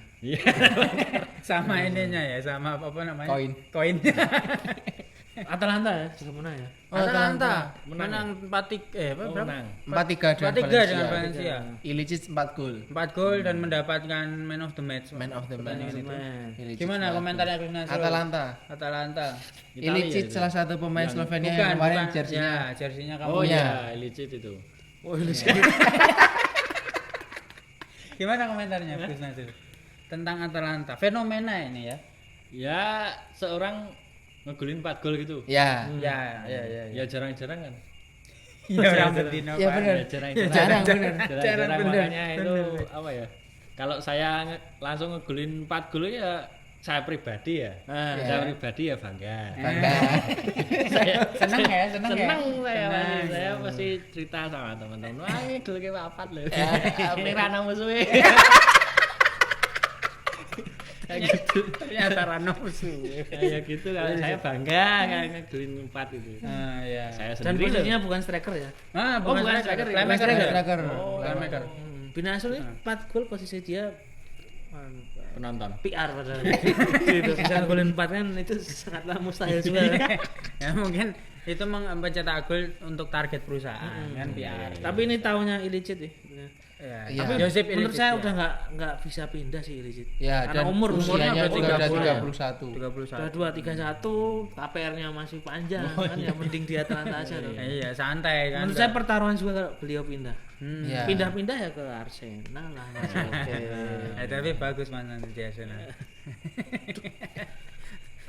Sama ininya ya, sama apa namanya? Koin. Atalanta ya juga menang ya. Atalanta menang 4-3 berapa? 4-3 dengan Valencia. Ilicic 4 gol. 4 gol dan mendapatkan man of the match. Man of the match. Ilicic Gimana 4 gol. komentarnya Gus Nasrul? Atalanta. Ilicic salah satu pemain Slovenia yang kemarin jersinya. Ya, jersinya kamu. Oh iya, Ilicic itu. Gimana komentarnya Gus Nasrul tentang Atalanta? Fenomena ini ya. Ya, seorang ngegolin 4 gol gitu. Ya. Ya jarang-jarang kan. Ya orang betina. Ya benar. Ya, jarang-jarang. Jarang-jarang makanya itu apa ya? Kalau saya langsung ngegolin 4 gol ya saya pribadi ya. Saya pribadi ya bangga. Seneng ya. Saya pasti cerita sama teman-teman. Wah, ini gol ke papat lho. Pirana musuhe. Kayak gitu. Ternyata Rano musuh. Kayak gitu kalau saya bangga kayak ngegolin 4 itu. Iya. Saya Dan sendiri posisinya bukan striker ya. Bukan striker. Playmaker. Playmaker. Binasur ini 4 gol posisi dia penonton. PR padahal. Gitu. Bisa golin 4 kan itu sangatlah mustahil juga. Ya mungkin itu mencetak gol untuk target perusahaan kan PR. Tapi ini tahunnya Ilicic nih. Ya, Iya. Tapi Josip menurut Ilicic, saya ya. udah nggak bisa pindah sih Ilicic. Ya, Karena dan umurnya usianya udah juga udah 31. 31. 31. 2 31, KPR-nya masih panjang kan ya, mending di Atalanta aja dong. Iya, santai kan. Menurut saya pertaruhan juga kalau beliau pindah. Iya. Pindah-pindah ya ke Arsenal lah. Oke. Tapi bagus Mas nanti di Arsenal.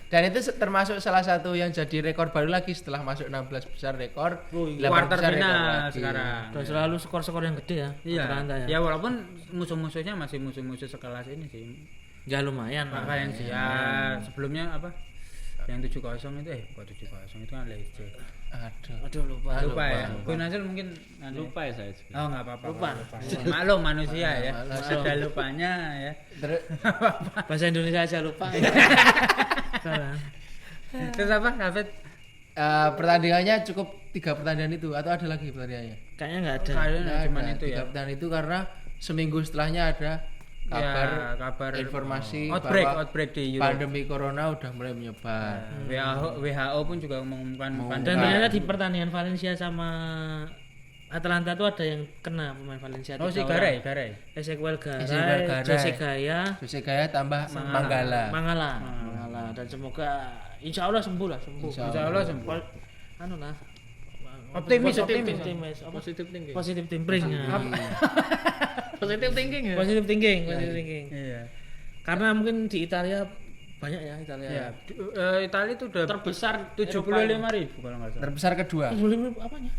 Dan itu termasuk salah satu yang jadi rekor baru lagi setelah masuk 16 besar rekor. 8 Quarter besar rekor final lagi. sekarang. Udah selalu skor-skor yang gede ya. Iya. Atalanta ya. Ya walaupun musuh-musuhnya masih musuh-musuh sekelas ini sih. Ya lumayan lah. Valencia sebelumnya apa? Yang 7-0 itu kok 7-0 itu kan Leicester. Aduh lupa ya. Gus Nasrul mungkin Lupa ya saya juga. Oh enggak apa-apa. Lupa. Maklum manusia ya. Maklum. Ada lupanya ya. Bahasa Indonesia aja lupa. Salah. Terus apa David? Pertandingannya cukup 3 pertandingan itu atau ada lagi pertandingannya? Kayaknya nggak ada. Kayaknya cuma Ada itu 3 ya. pertandingan itu karena seminggu setelahnya ada kabar informasi outbreak di Eropa. pandemi corona udah mulai menyebar. WHO pun juga mengumumkan Dan ternyata di pertandingan Valencia sama Atalanta tuh ada yang kena pemain Valencia. Oh si 3 Garay. orang. Ezequiel Garay. Garay, Jose Gaya, Jose Gaya tambah Mangala. Mangala. Dan semoga insya Allah sembuh lah, Insya Allah sembuh. Anu lah. Optimis. Apa? Positive thinking. Positive thinking. Positive thinking ya. Positive thinking. Iya. Karena mungkin di Italia banyak ya Italia. Ya. Italia itu udah Terbesar 75.000 kalau nggak salah. Terbesar kedua. Apanya?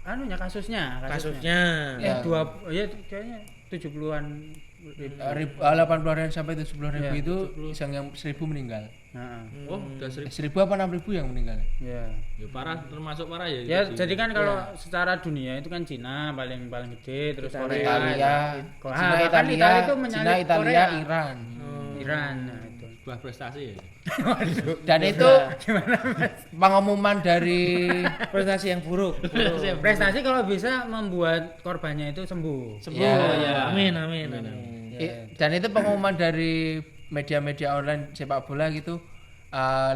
Anunya kasusnya. Kasusnya. Kayaknya 70-an 80-an sampai 70.000 Ya, itu yang 1.000 meninggal. Oh, udah 1000. 1.000 apa 6.000 yang meninggal? Ya. Ya parah, termasuk parah ya. Ya, itu. jadi kan kalau secara dunia itu kan Cina paling gede, terus Korea, Italia, Cina, Italia itu Cina, Italia, Iran. Iran. Nah, itu. sebuah prestasi ya. Dan itu pengumuman dari Prestasi yang buruk. Prestasi kalau bisa membuat korbannya itu sembuh. Ya. Amin. Dan itu pengumuman dari media-media online sepak bola gitu.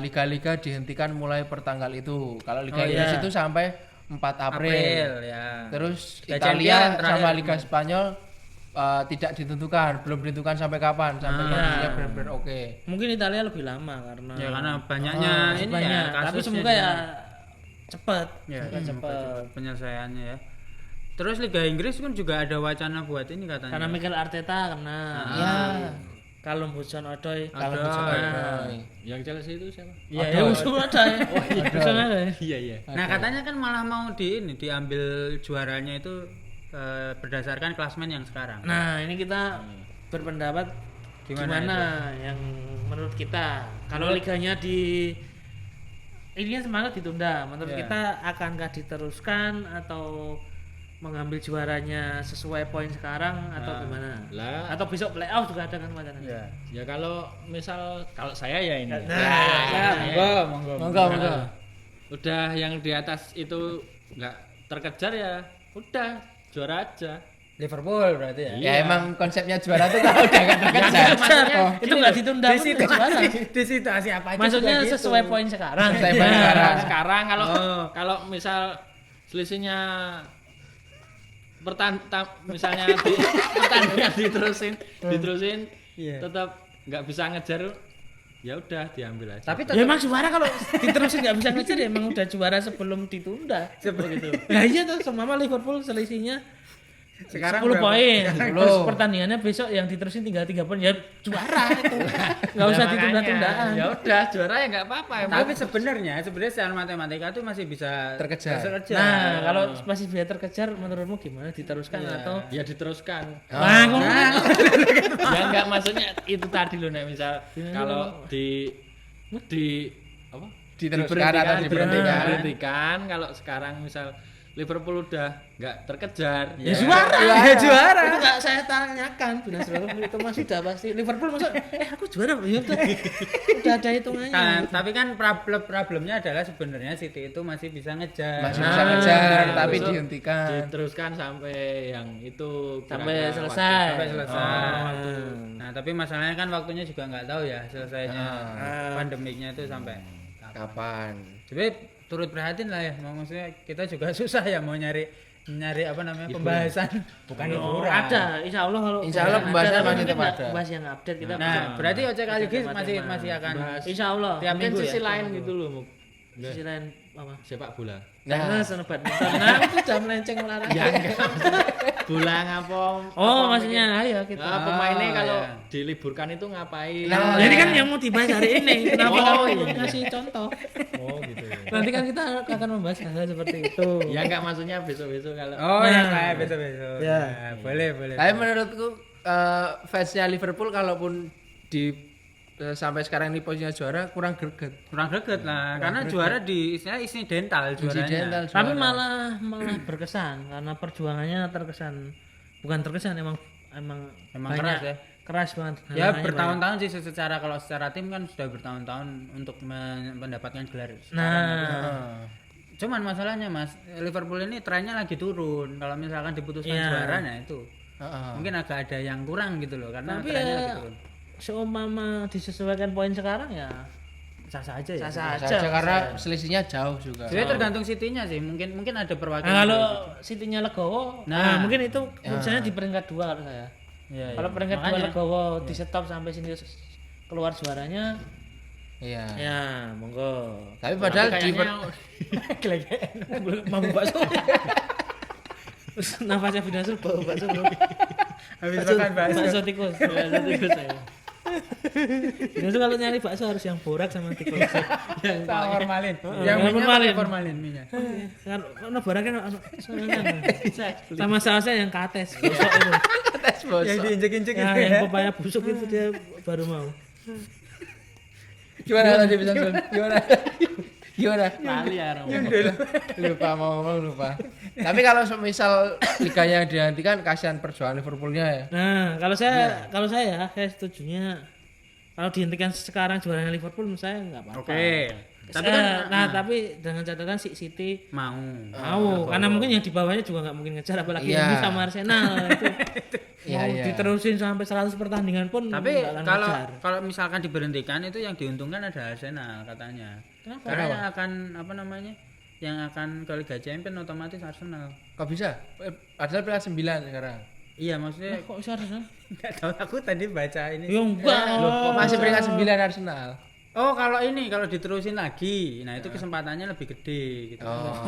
Liga-liga dihentikan mulai pertanggal itu. Kalau Liga Inggris itu sampai 4 April Ya. Terus Liga Italia Champion sama terakhir. Liga Spanyol tidak ditentukan, belum ditentukan sampai kapan, sampai kondisinya benar-benar oke. Mungkin Italia lebih lama karena karena banyaknya ini banyak. ya Tapi semoga ya cepat. Cepat penyelesaiannya ya. Terus Liga Inggris kan juga ada wacana buat ini katanya. Karena Mikel Arteta kena. Callum Hudson-Odoi. Yang Chelsea itu siapa? Iya, Hudson-Odoi. Iya. Nah, katanya kan malah mau diambil juaranya itu berdasarkan klasmen yang sekarang. Nah, ini kita berpendapat gimana yang menurut kita. Kalau liganya ini kan semangat ditunda. Menurut kita akankah diteruskan atau mengambil juaranya sesuai poin sekarang atau gimana? Atau besok playoff juga ada kan wacana. Ya kalau saya ya ini. Monggo. Udah yang di atas itu nggak terkejar ya udah juara aja. Liverpool berarti ya. Ya emang konsepnya juara tuh kalau udah nggak terkejar. Itu nggak ditunda pun juara. Di situasi apa aja. Maksudnya gitu. sesuai poin sekarang. Sekarang kalau misal selisihnya misalnya pertandingan diterusin tetap nggak bisa ngejar, ya udah diambil aja. Tapi ya emang juara kalau diterusin nggak bisa ngejar ya emang udah juara sebelum ditunda. Gitu. Nah iya tuh sama Liverpool selisihnya sekarang 10 poin. Terus pertandingannya besok yang diterusin tinggal 3 poin ya juara itu. Enggak usah ditunda-tundaan. Ya udah juara ya enggak apa-apa. Tapi sebenarnya secara matematika itu masih bisa terkejar. Nah, kalau masih bisa terkejar menurutmu gimana? Diteruskan atau ya diteruskan. Ya enggak maksudnya itu tadi loh nek misal kalau diteruskan atau diberhentikan kalau sekarang misal Liverpool udah nggak terkejar ya juara itu nggak saya tanyakan itu mas sudah pasti Liverpool masuk aku juara ya udah ada hitungannya tapi kan problemnya adalah sebenarnya City itu masih bisa ngejar tapi dihentikan diteruskan sampai yang itu sampai selesai nah tapi masalahnya kan waktunya juga nggak tahu ya selesainya pandemiknya itu sampai kapan. Jadi turut prihatin lah ya, maksudnya kita juga susah ya mau nyari apa namanya pembahasan bukan hiburan. Ada, insya Allah pembahasan masih tetap ada. Bahas yang update kita. Nah, berarti Ocek Aligis masih akan insya Allah tiap minggu sisi lain gitu loh. Sisi lain apa? Sepak bola. Nah, senebat nah itu jam melenceng olahraga. Ya bola ngapa? Maksudnya ayo kita. Pemainnya kalau diliburkan itu ngapain? Nah, ini kan yang mau dibahas hari ini. Kenapa ngasih contoh? Oh gitu. Nanti kan kita akan membahas hal seperti itu. Ya enggak maksudnya besok-besok kalau. Besok-besok. Ya, boleh. Tapi menurutku fansnya Liverpool kalaupun sampai sekarang ini posisinya juara kurang greget lah karena juara di istilah insidental juaranya. Tapi malah berkesan karena perjuangannya bukan terkesan emang keras ya. Keras banget. Ya bertahun-tahun sih kalau secara tim kan sudah bertahun-tahun untuk mendapatkan gelar. Cuman masalahnya Mas, Liverpool ini trennya lagi turun. Kalau misalkan diputuskan juaranya itu mungkin agak ada yang kurang gitu loh karena tapi trennya lagi turun. Seumpama disesuaikan poin sekarang ya sah-sah aja karena selisihnya jauh juga. Jadi tergantung City-nya sih, mungkin ada perwakilan. Kalau City-nya legowo, mungkin itu misalnya di peringkat 2 kalau saya. Kalau peringkat 2 legowo di stop sampai sini keluar juaranya. Iya. Ya, monggo. Tapi padahal di mau bakso. Nafasnya Binasul bau bakso. Habis makan bakso tikus ya. Binasul kalau nyari bakso harus yang borak sama tikus. Yang formalin. Yang formalin minyak. Kan boraknya sama sausnya yang kates busuk itu. Kates busuk. Yang diinjek-injek itu ya. Yang pepaya busuk itu dia baru mau. Gimana tadi Binasul? Gimana? Lali ya lupa. Tapi kalau misal liganya dihentikan kasihan perjuangan Liverpoolnya ya. Nah, kalau saya setujunya kalau dihentikan sekarang juaranya Liverpool menurut saya enggak apa-apa. Oke. Tapi kan tapi dengan catatan City mau karena mungkin yang di bawahnya juga nggak mungkin ngejar apalagi ini sama Arsenal itu. Diterusin sampai 100 pertandingan pun tapi kalau misalkan diberhentikan itu yang diuntungkan ada Arsenal katanya. Karena yang akan yang akan ke Liga Champions otomatis Arsenal. Kok bisa? Arsenal peringkat 9 sekarang. Iya, maksudnya Kok bisa Arsenal? enggak tahu, aku tadi baca ini. Ya enggak. Loh, kok masih peringkat 9 Arsenal. Oh, kalau diterusin lagi, nah itu kesempatannya lebih gede gitu. Oh.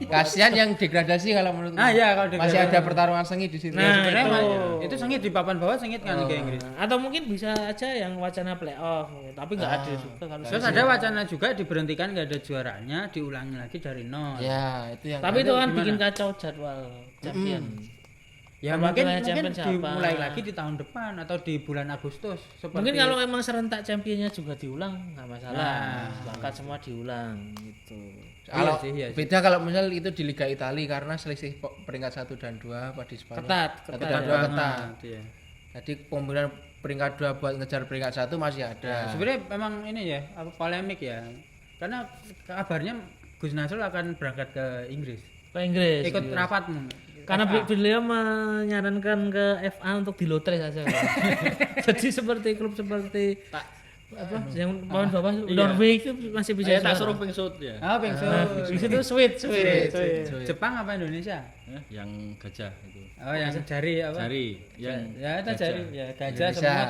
Kasihan yang degradasi kalau menurut Ya kalau masih ada pertarungan sengit di situ. Nah, sebenarnya itu. itu sengit di papan bawah sengit kan Liga Inggris. Atau mungkin bisa aja yang wacana playoff, tapi nggak ada juga kalau Terus ada wacana juga diberhentikan nggak ada juaranya, diulangi lagi dari nol. Ya, itu yang tapi itu kan gimana? bikin kacau jadwal champion. Ya Pembantunya mungkin champion siapa? dimulai lagi di tahun depan atau di bulan Agustus. Mungkin kalau emang serentak championnya juga diulang nggak masalah. Nah. Bakat semua diulang gitu. kalau iya sih. beda kalau misal itu di Liga Italia karena selisih peringkat 1 dan 2 apa di Spanyol. Ketat. 1 dan 2 ketat. Iya. Jadi pemilihan peringkat 2 buat ngejar peringkat 1 masih ada. Sebenarnya memang ini ya, apa polemik ya. Karena kabarnya Gus Nasrul akan berangkat ke Inggris. Ke Inggris. Ikut iya. rapat Karena beliau menyarankan ke FA untuk dilotre saja. Jadi seperti klub seperti apa yang papan bawah Norway itu masih bisa. Tak juara. suruh pingsut ya. Ah, Bengso. Di situ sweet. Jepang apa Indonesia? Yang gajah itu. Oh, yang jari apa? Jari yang Ya, itu gajah. jari ya, gajah Indonesia. semut,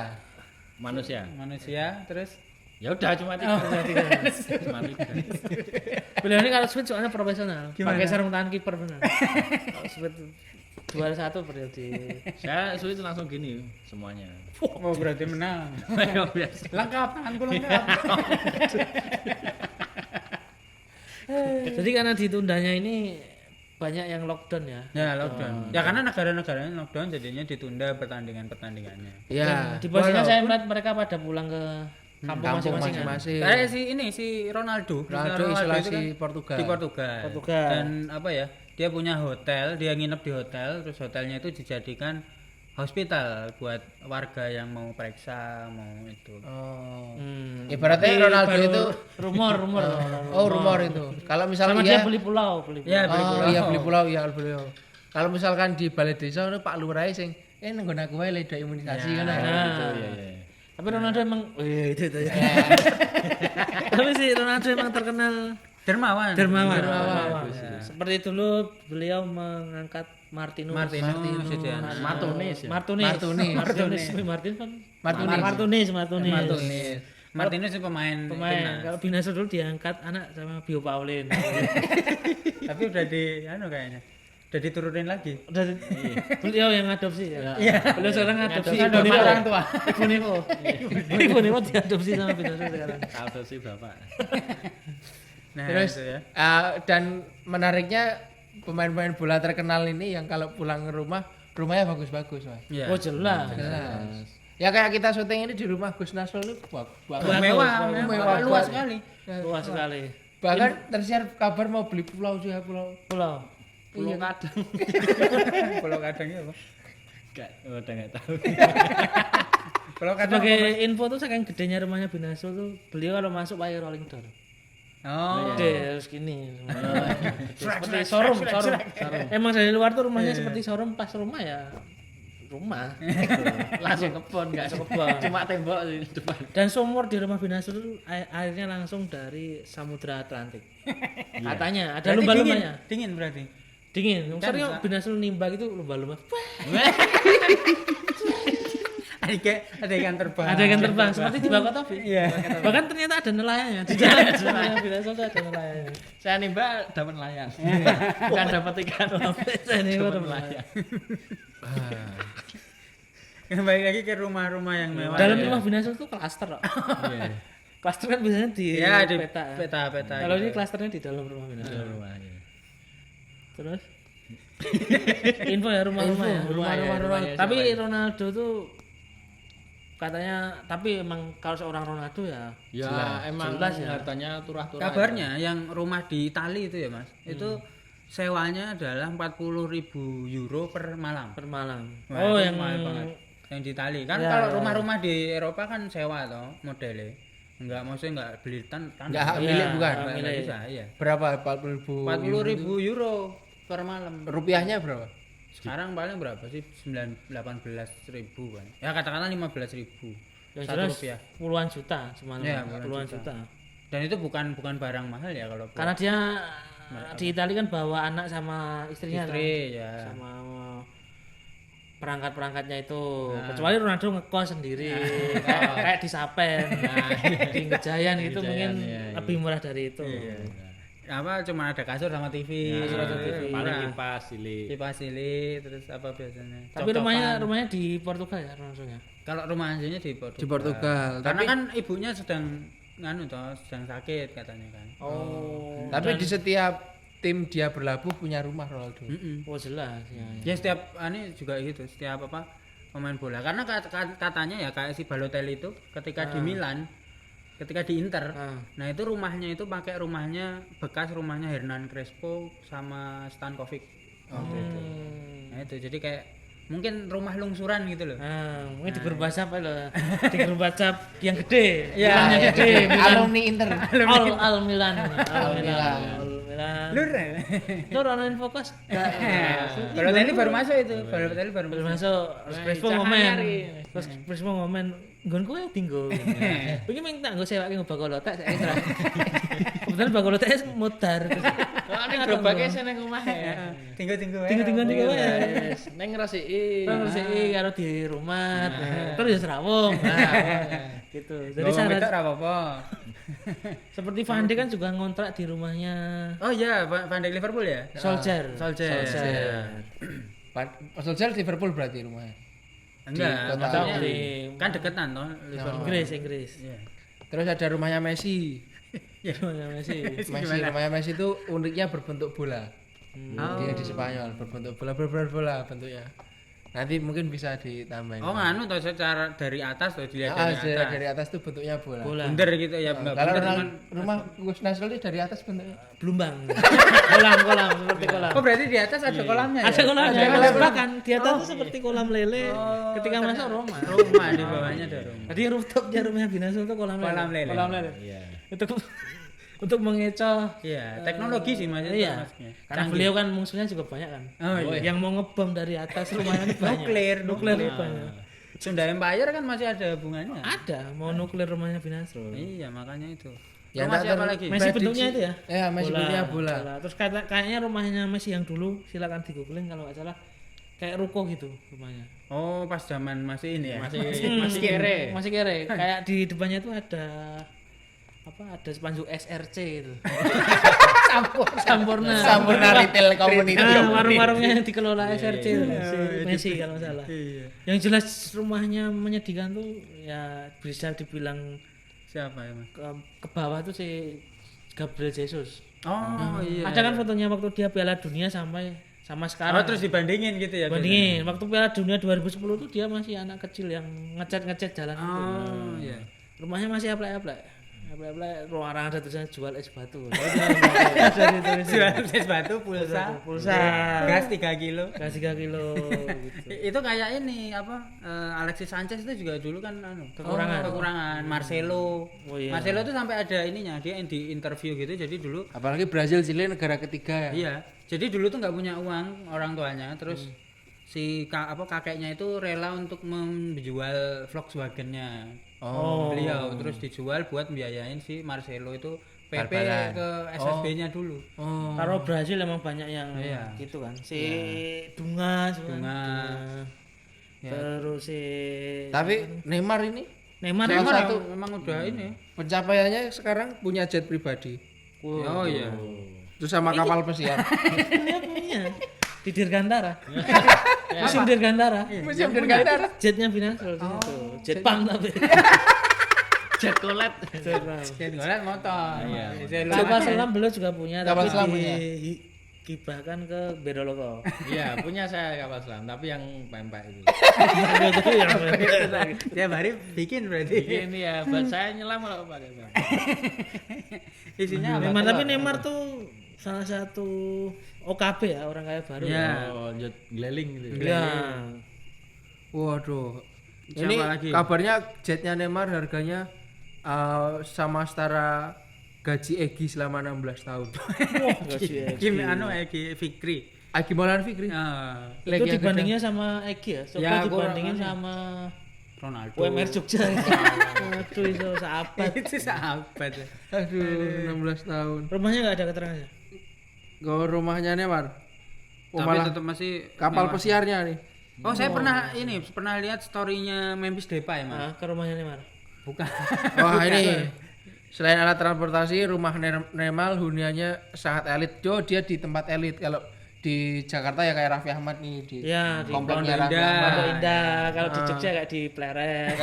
Manusia. manusia, terus Ya udah cuma tiga. Cuma tiga. Beliau ini kalau sweet soalnya profesional. Gimana? Pakai sarung tangan kiper benar. Kalau sweet juara 1 periode. Saya sulit langsung gini semuanya. oh berarti menang. Ya biasa. Lengkap, tanganku lengkap. Jadi karena ditundanya ini banyak yang lockdown ya. Ya, lockdown. Ya karena negara-negaranya lockdown jadinya ditunda pertandingan-pertandingannya. Ya, Di posisinya saya melihat mereka pada pulang ke kampung kampung masing-masing. kan. masing-masing. Kayak si Ronaldo Ronaldo itu isolasi kan Portugal. di Portugal. Dan apa ya? Dia punya hotel, dia nginep di hotel, terus hotelnya itu dijadikan hospital buat warga yang mau periksa, mau itu. Oh. Hmm. Ibaratnya Ronaldo Baru itu rumor. oh rumor itu. Kalau misalnya Sama dia beli pulau. Ya, beli oh pulau. iya beli pulau ya beli pulau. Kalau misalkan di balai desa itu Pak Lurah sing nggon aku wae le do imunisasi kan. Nah. Iya. Tapi Ronaldo emang itu ya. Tapi si Ronaldo emang terkenal Dermawan. Seperti dulu beliau mengangkat Martinus Martinus itu pemain. Kalau Binasul dulu diangkat anak sama Bio Paulin. Tapi udah kayaknya. Udah diturunin lagi. Beliau yang ngadopsi ya. Iya. Beliau sekarang ngadopsi Adopsi orang tua. Ibu Nemo diadopsi sama Binasul sekarang. Adopsi bapak. Nah, Terus itu ya. dan menariknya pemain-pemain bola terkenal ini yang kalau pulang ke rumahnya bagus-bagus, Mas. Iya. Oh jelas. Ya kayak kita syuting ini di rumah Gus Nasrul itu Mewah, luas buat- sekali. Luas sekali. Bahkan tersiar kabar mau beli pulau juga pulau. Pulau. Pulau Kadang. Pulau Kadangnya apa? Udah enggak tahu. Pulau Kadang. Sebagai info tuh saking gedenya rumahnya Binasul tuh beliau kalau masuk pakai rolling door. Oh. Gede harus gini. Seperti showroom. Emang dari luar tuh rumahnya seperti showroom, pas rumah ya rumah. Langsung kebon enggak Kebon. cuma tembok di depan. Dan sumur di rumah Binasul itu airnya langsung dari Samudra Atlantik. Katanya ada Berarti lumba-lumbanya. Dingin berarti. Dingin. Kan Sering bisa. Binasul nimba gitu lumba-lumba. Ada ikan terbang. Ada ikan terbang seperti di Bangkok Taufik. Iya. Bahkan ternyata ada nelayannya di dalam Binasul tuh ada nelayannya. Saya nimba dapat nelayan. Bukan dapat ikan. Saya nimba Dapat dapat nelayan. Kembali lagi ke rumah-rumah yang mewah. Dalam ya. rumah Binasul tuh klaster kok. Iya. Klaster kan biasanya di Ya, di peta. peta-peta. Kalau gitu. ini klasternya di dalam rumah Binasul. Rumahnya. Terus info ya rumah-rumah ya. Rumahnya Tapi siapa ya? Ronaldo tuh katanya tapi emang kalau seorang Ronaldo ya Ya emang jelas ya. hartanya turah-turah. Kabarnya yang rumah di Itali itu ya Mas, itu sewanya adalah 40.000 euro per malam. per malam. Wah, Oh itu yang mahal banget. Yang di Itali kan Ya, kalau ya. rumah-rumah di Eropa kan sewa toh modelnya. Enggak, maksudnya enggak beli tanah. Enggak hak Iya, milik bukan. hak Enggak milik. bisa, iya. Berapa 40.000? 40.000 euro per malam. Rupiahnya berapa? Sekarang paling berapa sih? 18.000 kan. Ya katakanlah 15.000. yang Satu jelas rupiah. puluhan juta semalam. Ya, puluhan juta. Dan itu bukan barang mahal ya kalau Karena dia di Italia kan bawa anak sama istrinya istri ya. kan. Sama perangkat-perangkatnya itu. Kecuali Ronaldo ngekos sendiri kayak di Sapen, di Ngejayan gitu mungkin lebih murah dari itu. Apa cuma ada kasur sama TV, paling kipas cilik terus apa biasanya. Tapi rumahnya di Portugal ya Ronaldo-nya. Kalau rumah aslinya di Portugal. Di Portugal. Karena kan ibunya sedang sedang sakit katanya kan. Tapi di setiap tim dia berlabuh punya rumah Ronaldo. Oh jelas Ya setiap juga gitu, setiap pemain bola. Karena katanya ya kayak si Balotelli itu ketika di Milan, ketika di Inter. Nah, itu rumahnya itu pakai bekas rumahnya Hernan Crespo sama Stankovic. Nah, itu jadi kayak mungkin rumah lungsuran gitu loh. Mungkin di grup WhatsApp loh. Di grup WhatsApp yang gede. Ya, yang gede. Alumni Inter. Al Milan. Lur. Lur online fokus. Balotelli baru masuk itu. Balotelli baru masuk. Crespo ngomen. Terus Crespo ngomen. Nggonku ya tinggal. Iki meng tak nggo sewake Bakolo tak saiki terus. Kebetulan Bakolo tak modar. Kok ning gerobake seneng omah ya. Tinggal wae. Neng ngresiki. Karo di rumah. Terus ya serawung. Gitu. Jadi syarat apa-apa. Seperti Van Dijk kan juga ngontrak di rumahnya. Oh iya, Van Dijk Liverpool ya? Solskjaer. Solskjaer Liverpool berarti rumahnya. Enggak, kan deketan toh Liverpool. Inggris. Iya. Terus ada rumahnya Messi. Rumahnya Messi. Rumahnya Messi itu uniknya berbentuk bola. Dia di Spanyol berbentuk bola bentuknya. Nanti mungkin bisa ditambahin. Oh nganu toh secara dari atas toh dilihat dari atas. Dari atas tuh bentuknya bola. Bunder gitu ya. Kalau rumah Gus Nasrul itu dari atas bentuknya Blumbang. kolam seperti kolam. Oh berarti di atas ada kolamnya ya? Ada kolamnya. Bahkan di atas itu seperti kolam lele. Ketika masuk rumah di bawahnya ada rumah. Jadi rooftopnya rumahnya Binasul itu kolam lele. Iya. Itu untuk mengecoh. Iya, teknologi sih Mas. Iya. Karena beliau kan musuhnya juga banyak kan. Oh, iya. Yang mau ngebom dari atas rumahnya banyak. Nuklir banyak. Sunda Empire kan masih ada hubungannya. Ada, mau nuklir rumahnya Binasrul. Iya, makanya itu. Ya, Messi apa lagi? Messi bentuknya itu ya? Ya, Messi bentuknya bola. Terus kayaknya rumahnya Messi yang dulu, silakan di googling kalau nggak salah. Kayak ruko gitu rumahnya. Oh, pas zaman masih ini ya. Masih kere. Masih kere. Kayak di depannya itu ada ada spanduk SRC itu. Sampurna Retail Community. Warung-warungnya yang dikelola SRC itu. Messi kalau nggak salah. Yang jelas rumahnya menyedihkan tuh ya bisa dibilang siapa ya Mas? Ke bawah tuh si Gabriel Jesus. Oh iya. Ada kan fotonya waktu dia Piala Dunia sama sekarang. Oh terus dibandingin gitu ya? Bandingin. Waktu Piala Dunia 2010 tuh dia masih anak kecil yang ngecat jalan itu. Oh iya. Rumahnya masih aplek-aplek. Orang ada tulisannya jual es batu. Jual es batu pulsa. Gas 3 kilo. Gitu. Itu kayak ini Alexis Sanchez itu juga dulu kan kekurangan. Marcelo. Oh, iya. Marcelo itu sampai ada ininya, dia di interview gitu. Jadi dulu apalagi Brazil Chile negara ketiga ya. Iya. Jadi dulu tuh nggak punya uang orang tuanya, terus si kakeknya itu rela untuk menjual Volkswagen-nya. Beliau terus dijual buat membiayain si Marcelo itu PP ke SSB-nya dulu. Kalau Brazil emang banyak yang gitu kan. Si Dunga. Terus si Tapi Neymar satu memang udah ini. Pencapaiannya sekarang punya jet pribadi. Oh iya. Terus sama kapal pesiar. Dia punya di Dirgantara. Musim Dirgantara. Jetnya Binasrul itu. Jet pang tapi. Jet kolet. Jet kolet motor. Iya. Kapal selam beliau juga punya kapal selam dihibahkan ke Beroloko. Iya, punya saya kapal selam, tapi yang pempek itu. Tiap hari bikin berarti. Bikin ya, buat saya nyelam kalau pakai Bang. Isinya apa? Neymar, tapi Neymar tuh salah satu OKB ya, orang kaya baru. Ya. Oh, jet gleling gitu. Iya. Waduh. Siapa Ini lagi? kabarnya jetnya Neymar harganya sama setara gaji Egy selama 16 tahun. Egy Fikri. Egy Maulana Fikri. Itu dibandingnya sama Egy ya? Coba dibandingin sama Ronaldo. UMR Jogja. Aduh, itu sahabat. Itu sahabat. Aduh, 16 tahun. Rumahnya enggak ada keterangannya. Kalau rumahnya Neymar. Tapi tetap masih kapal Neymar. pesiarnya nih. Oh, saya pernah lihat story-nya Memphis Depay, Mas. Ke rumahnya Neymar. Bukan. Wah, ini selain alat transportasi, rumah Neymar huniannya sangat elit. Dia di tempat elit. Kalau di Jakarta ya kayak Raffi Ahmad nih di Ya, di kompleknya Pondok Raffi Ahmad. Pondok Indah. Kalau di Jogja kayak di Pleret,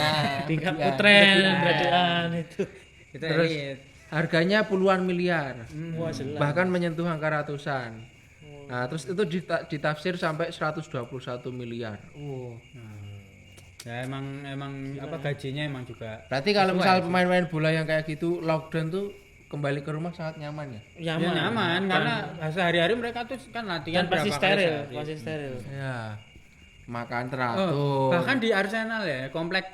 di iya. Kaputren, Bradean itu. Itu Terus elit. harganya puluhan miliar. Wah, jelas. Bahkan menyentuh angka ratusan. Nah, terus itu ditafsir sampai 121 miliar. Ya emang apa gajinya emang juga. Berarti kalau misal pemain-pemain bola yang kayak gitu lockdown tuh kembali ke rumah sangat nyaman ya? Ya, nyaman karena sehari-hari mereka tuh kan latihan Dan pasti berapa steril, kali sehari. pasti steril. Ya. Makan teratur. Bahkan di Arsenal ya, komplek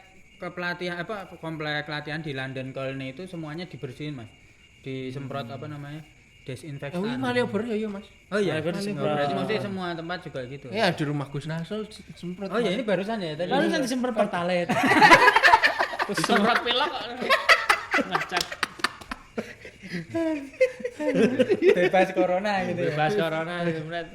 latihan di London Colney itu semuanya dibersihin, Mas. Disemprot apa namanya? Desinfektan. Oh, iya Malioboro ya, Mas. Oh iya, Malioboro. berarti maksudnya semua tempat juga gitu. Ya di rumah Gus Nasol semprot. Oh iya, ini barusan ya tadi. Barusan disemprot Pertalite. Disemprot pilek ngacak. Bebas corona gitu ya. Bebas corona disemprot.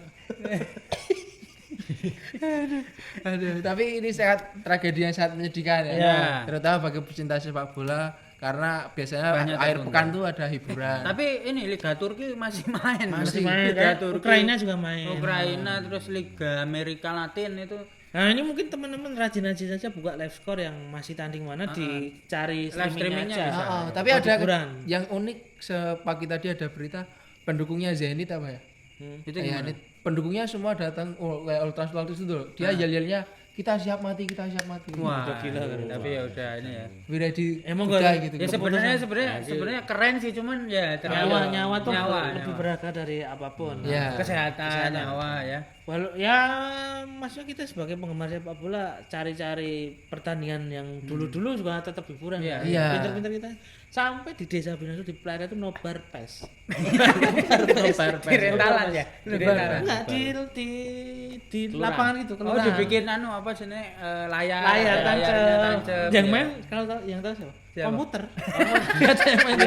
Aduh, tapi ini sangat tragedi yang sangat menyedihkan ya. Ya. Terutama bagi pecinta sepak bola karena biasanya Banyak akhir tertunda. pekan tuh ada hiburan. Tapi ini Liga Turki masih main. Masih main, Liga kayak Turki. Ukraina juga main. Ukraina terus Liga Amerika Latin itu. Nah ini mungkin teman-teman rajin-rajin saja buka live score yang masih tanding mana dicari Live streamingnya aja. bisa. Tapi Buat ada hiburan. yang unik sepagi tadi ada berita pendukungnya Zenit apa ya? Itu Ya, gimana? pendukungnya semua datang kayak ultras itu loh. Dia yel-yelnya kita siap mati. Wah, gila kan. tapi ya udah ini ya. We ready Emang to gua- die gitu. Ya sebenarnya keren sih cuman ya terlalu Nyawa tuh nyawa. lebih berharga dari apapun. Ya. Kesehatan, nyawa ya. Walau ya maksudnya kita sebagai penggemar sepak bola cari-cari pertandingan yang dulu-dulu juga tetap hiburan. Iya. kan. Iya. Pinter-pinter kita sampai di desa Binasu di Pleret itu nobar pes. Di rentalan ya. Di rentalan. Enggak di lapangan itu Oh, dibikin apa sih layar layar tancap. yang ya. main kalau yang tahu siapa? Siapa? Komputer. Enggak ada yang main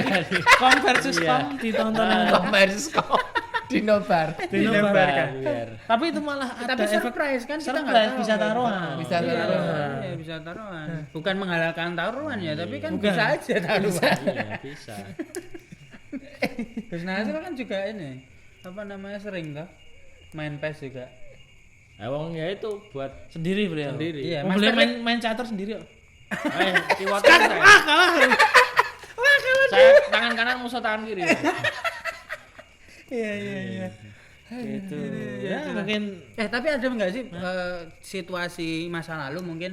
kom versus kom ditonton Commerce kok dinobar. dinombarkan. Tapi itu malah ada Tapi efek surprise kan kita nggak surprise tahu. bisa taruhan. Bisa taruhan. Iya, bisa taruhan. Bukan menghalalkan taruhan ya, tapi kan Bukan. bisa aja taruhan. Iya, bisa. Terus Nasir kan juga ini apa namanya sering toh main PES juga. Wong ya itu buat Sendiri beliau. Sendiri. Iya, Mau boleh main catur sendiri kok. Iwat saya. Kalah. Saya tangan kanan musuh tangan kiri. Iya. Gitu. Ya mungkin Tapi ada enggak sih situasi masa lalu mungkin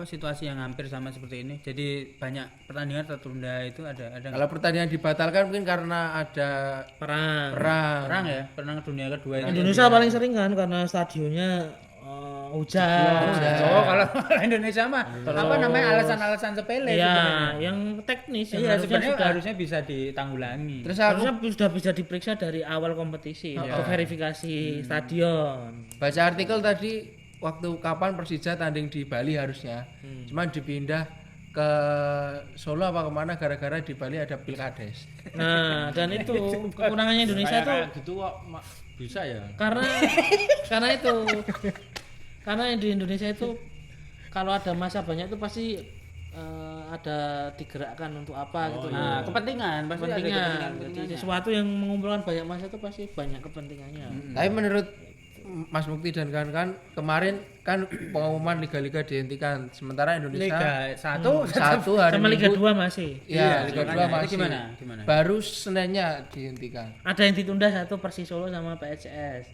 situasi yang hampir sama seperti ini. Jadi banyak pertandingan tertunda itu ada nggak? Kalau pertandingan dibatalkan mungkin karena ada perang. Perang ya, perang dunia kedua ini. Indonesia paling sering kan karena stadionnya hujan. Oh, kalau Indonesia mah apa namanya alasan-alasan sepele Iya, sebenarnya. yang teknis yang Iya, harusnya sebenarnya sudah harusnya bisa ditanggulangi. Terus aku harusnya sudah bisa diperiksa dari awal kompetisi untuk verifikasi stadion. baca artikel tadi waktu kapan Persija tanding di Bali harusnya. Cuman dipindah ke Solo apa kemana gara-gara di Bali ada Pilkades. Nah, dan itu kekurangannya Indonesia tuh Kayak gitu kok bisa ya. karena itu karena di Indonesia itu kalau ada masa banyak itu pasti ada digerakkan untuk apa gitu. Nah, kepentingan pasti ada Kepentingan. kepentingan-kepentingannya. Jadi sesuatu yang mengumpulkan banyak masa itu pasti banyak kepentingannya. Tapi menurut Mas Mukti dan kawan-kawan kemarin kan pengumuman liga-liga dihentikan sementara Indonesia Liga 1 satu hari Sama Liga Minggu 2 masih. Iya, Liga 2 makanya. masih. Itu gimana? Baru Seninnya dihentikan. Ada yang ditunda satu Persis Solo sama PSIS.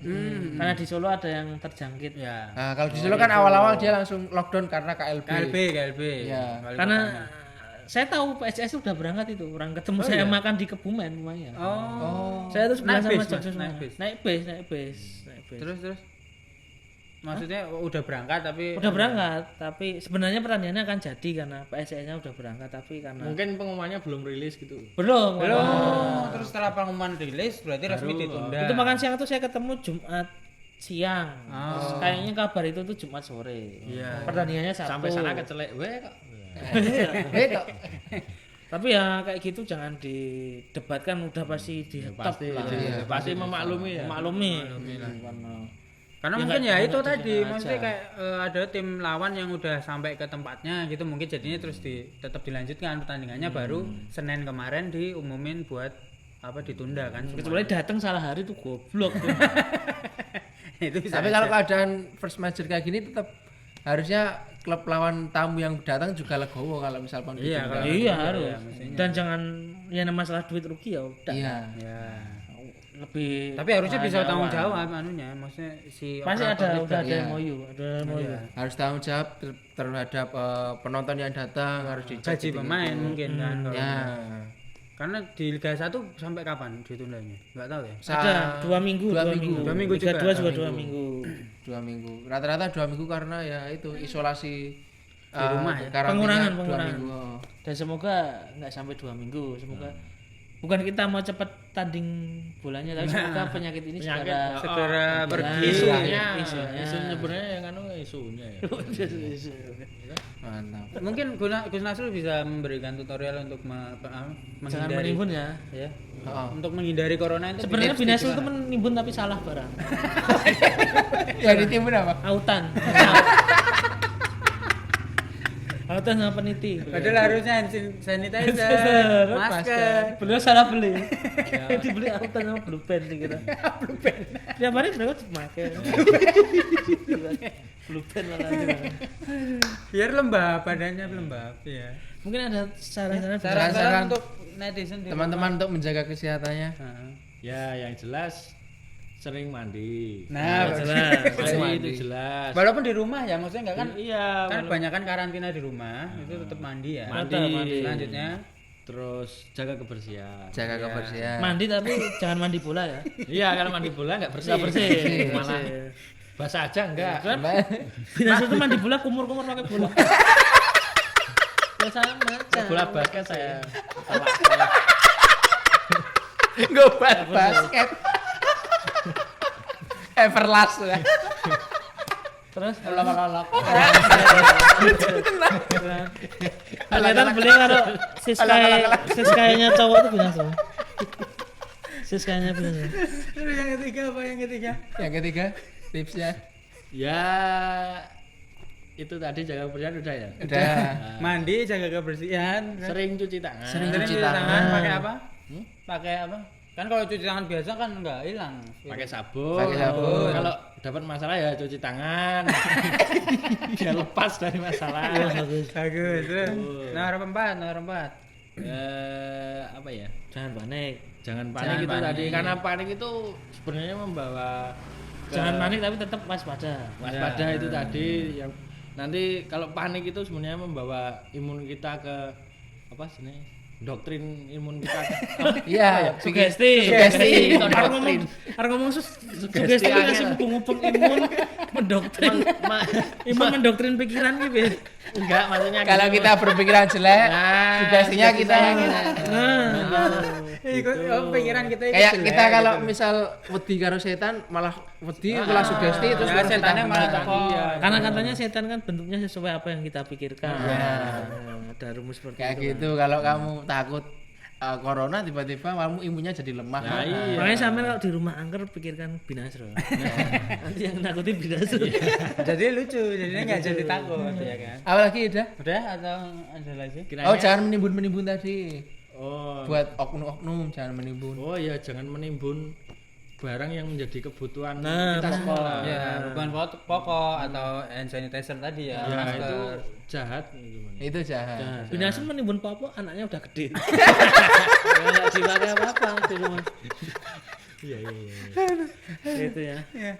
Karena di Solo ada yang terjangkit. Ya. Nah, kalau di Solo kan awal-awal dia langsung lockdown karena KLB. KLB. Iya. Kali Karena pertama. saya tahu PSIS udah berangkat itu, orang ketemu saya makan di Kebumen rumahnya. Oh. Saya terus bilang Naik sama bis, Mas, Jackson naik bis. naik bis. Terus maksudnya udah berangkat tapi Udah berangkat, tapi sebenarnya pertandingannya akan jadi karena PSIS-nya udah berangkat, tapi karena Mungkin pengumumannya belum rilis gitu. belum. Terus setelah pengumuman rilis berarti resmi ditunda. Itu makan siang tuh saya ketemu Jumat siang. Terus kayaknya kabar itu tuh Jumat sore. Iya. Pertandingannya Sabtu. Sampai sana kecelek we kok. kok. Tapi ya kayak gitu jangan didebatkan, udah pasti di stop Pasti lah. pasti memaklumi ya. Maklumi. Karena Karena Ya, mungkin nggak- ya itu nggak tadi, disengaja. maksudnya kayak ada tim lawan yang udah sampai ke tempatnya gitu, mungkin jadinya terus tetap dilanjutkan pertandingannya baru Senin kemarin diumumin buat apa ditunda kan. Kecuali datang salah hari tuh goblok. Itu bisa. Tapi kalau keadaan first major kayak gini tetap harusnya klub lawan tamu yang datang juga legowo kalau misalkan Iya, ditunda. kalau- Iya Iya, harus. mestinya. Dan jangan yang masalah duit rugi ya udah. Iya. Ya. Lebih Tapi harusnya bisa banyak tanggung awal. jawab anunya, maksudnya si Pasti operator ada itu. udah ada Iya. MOU, ada MOU. Iya. Harus tanggung jawab terhadap penonton yang datang, harus dicek Gaji pemain mungkin kan. kalau- Ya. Karena di Liga 1 sampai kapan ditundanya? Enggak tahu ya. Ada 2 minggu, 2 2 minggu. minggu. 2 minggu Liga juga. 2 juga 2 2 minggu. 2 minggu. Rata-rata 2 minggu karena ya itu isolasi Di rumah ya? karantina Pengurangan, 2 pengurangan. minggu. Oh. Dan semoga nggak sampai 2 minggu. Semoga bukan kita mau cepat tanding bolanya, tapi semoga penyakit ini Segera pergi. isunya Isunya. sebenarnya yang isunya ya. Mantap. Mungkin Gus Nasrul bisa memberikan tutorial untuk Jangan menghindari menimbun ya. ya. Oh. Untuk menghindari corona itu Sebenarnya tips-tips Binasul itu gimana? menimbun tapi salah barang. Yang ditimbun apa? Autan. Autan sama peniti. Padahal harusnya hand sanitizer, Sanitizer, masker. Beliau salah beli. Dibeli autan sama blue pen dikira. Blue pen. Tiap hari beliau pakai. Blue pen malah aja. Biar lembab badannya lembab ya. Mungkin ada saran-saran Saran-saran untuk netizen di Teman-teman untuk menjaga kesehatannya. rumah. Ya, yang jelas sering mandi. Nah, jelas. Pasti itu jelas. walaupun di rumah ya, maksudnya enggak kan Iya, kan banyak kan karantina di rumah, itu tetap mandi ya. Mandi. Selanjutnya terus jaga kebersihan. Jaga kebersihan. mandi tapi jangan mandi bola ya. Iya, kalau mandi bola nggak bersih. Nggak bersih. Malah basah aja enggak. Kan Binasul itu mandi bola kumur-kumur pakai bola. Ya sama aja. Bola basket saya. Gobat basket. Everlast ya. Terus Lolok-lolok. kelihatan beliau kalau siskayanya cowok itu Binasul. Siskayanya Binasul. terus yang ketiga apa yang ketiga? Yang ketiga tipsnya Ya itu tadi jaga kebersihan udah ya. udah. Mandi, jaga kebersihan, Sering cuci tangan. Sering Sering cuci cuci tangan tangan. pakai apa? Pakai apa? Kan kalau cuci tangan biasa kan enggak hilang. Pakai sabun. Pakai sabun. Kalau dapat masalah ya cuci tangan. Biar lepas dari masalah. Bagus. Nomor 4, nomor 4. Apa ya? Jangan panik. Jangan panik Jangan itu panik. tadi karena panik itu sebenarnya membawa Jangan panik tapi tetap waspada. waspada itu tadi yang nanti kalau panik itu sebenarnya membawa imun kita ke apa sih doktrin imun kita ke, Iya, Sugesti. Sugesti. Harus ngomong sugesti angel. ngasih mupung-mupung imun mendoktrin. Imun mendoktrin pikiran gitu. enggak maksudnya kalau gitu. kita berpikiran jelek, Nah, sugestinya kita yang Ikut pikiran kita ikut kayak jelek kita kalau gitu. misal wedi karo setan malah wedi malah sugesti terus Ya, baru kita setannya malah benar. toko. Iya. Karena katanya setan kan bentuknya sesuai apa yang kita pikirkan. Ada rumus seperti Kayak itu. gitu kalau kamu takut corona tiba-tiba kamu imunnya jadi lemah. Nah, iya. Makanya sampai kalau di rumah angker pikirkan Binasro. Nanti yang nakutin Binasro. Jadi lucu, jadinya enggak jadi takut ya kan. Apalagi udah? Udah atau ada lagi? Kiranya- Oh, jangan menimbun-menimbun tadi. Oh. Buat oknum-oknum jangan menimbun. Oh ya jangan menimbun barang yang menjadi kebutuhan Nah, kita sekolah. Ya, bukan pokok atau hand sanitizer tadi ya. Ya, masker. itu jahat gitu. Itu jahat. Binasro menimbun popo anaknya udah gede. Enggak dipakai apa-apa di rumah. Iya iya iya. Gitu ya. Ya.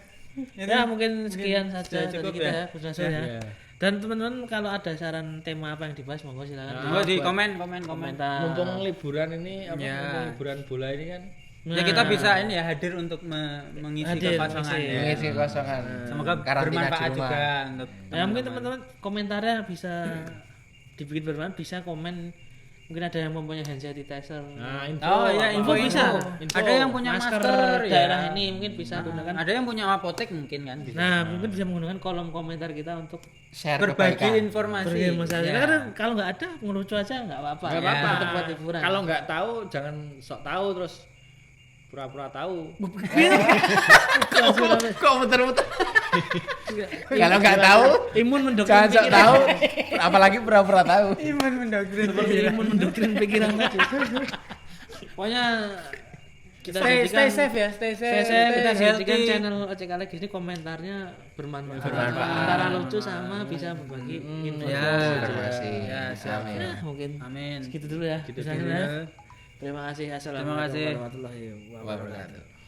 Ya mungkin sekian saja sudah dari cukup kita ya. ya, Binasro ya. Iya. Dan teman-teman kalau ada saran tema apa yang dibahas monggo silakan. Oh, di komen. Komentar. Mumpung liburan ini apa Ya. mumpung liburan bola ini kan Ya kita bisa ini ya hadir untuk mengisi Hadir, kekosongan mengisi. ya. Mengisi kekosongan. Semoga Karantina di bermanfaat rumah. juga untuk Ya mungkin teman-teman komentarnya bisa dibikin bermanfaat, bisa komen. Mungkin ada yang mempunyai hand sanitizer. nah info Oh iya, info bisa. info. Ada yang punya masker, daerah ya. ini mungkin bisa gunakan. Ada yang punya apotek mungkin kan bisa. Nah, mungkin bisa menggunakan kolom komentar kita untuk Share Berbagi kebaikan. informasi. berbagi masalah. Ya. Karena kalau nggak ada ngelucu aja nggak apa-apa. nggak apa-apa. Untuk buat hiburan. Kalau nggak tahu jangan sok tahu terus pura-pura tahu. Kok muter-muter? Kalau nggak tahu, imun mendoktrin jangan tahu, apalagi pura-pura tahu. Imun mendoktrin. Seperti imun mendoktrin pikiran tadi. Pokoknya kita stay safe ya, stay safe. Kita jadikan healthy. channel Ojek Alex ini komentarnya bermanfaat. Antara lucu sama bisa berbagi Informasi. Ya, siap. Nah, mungkin Amin. segitu dulu ya. Gitu Terima kasih. Assalamualaikum kasih. warahmatullahi wabarakatuh.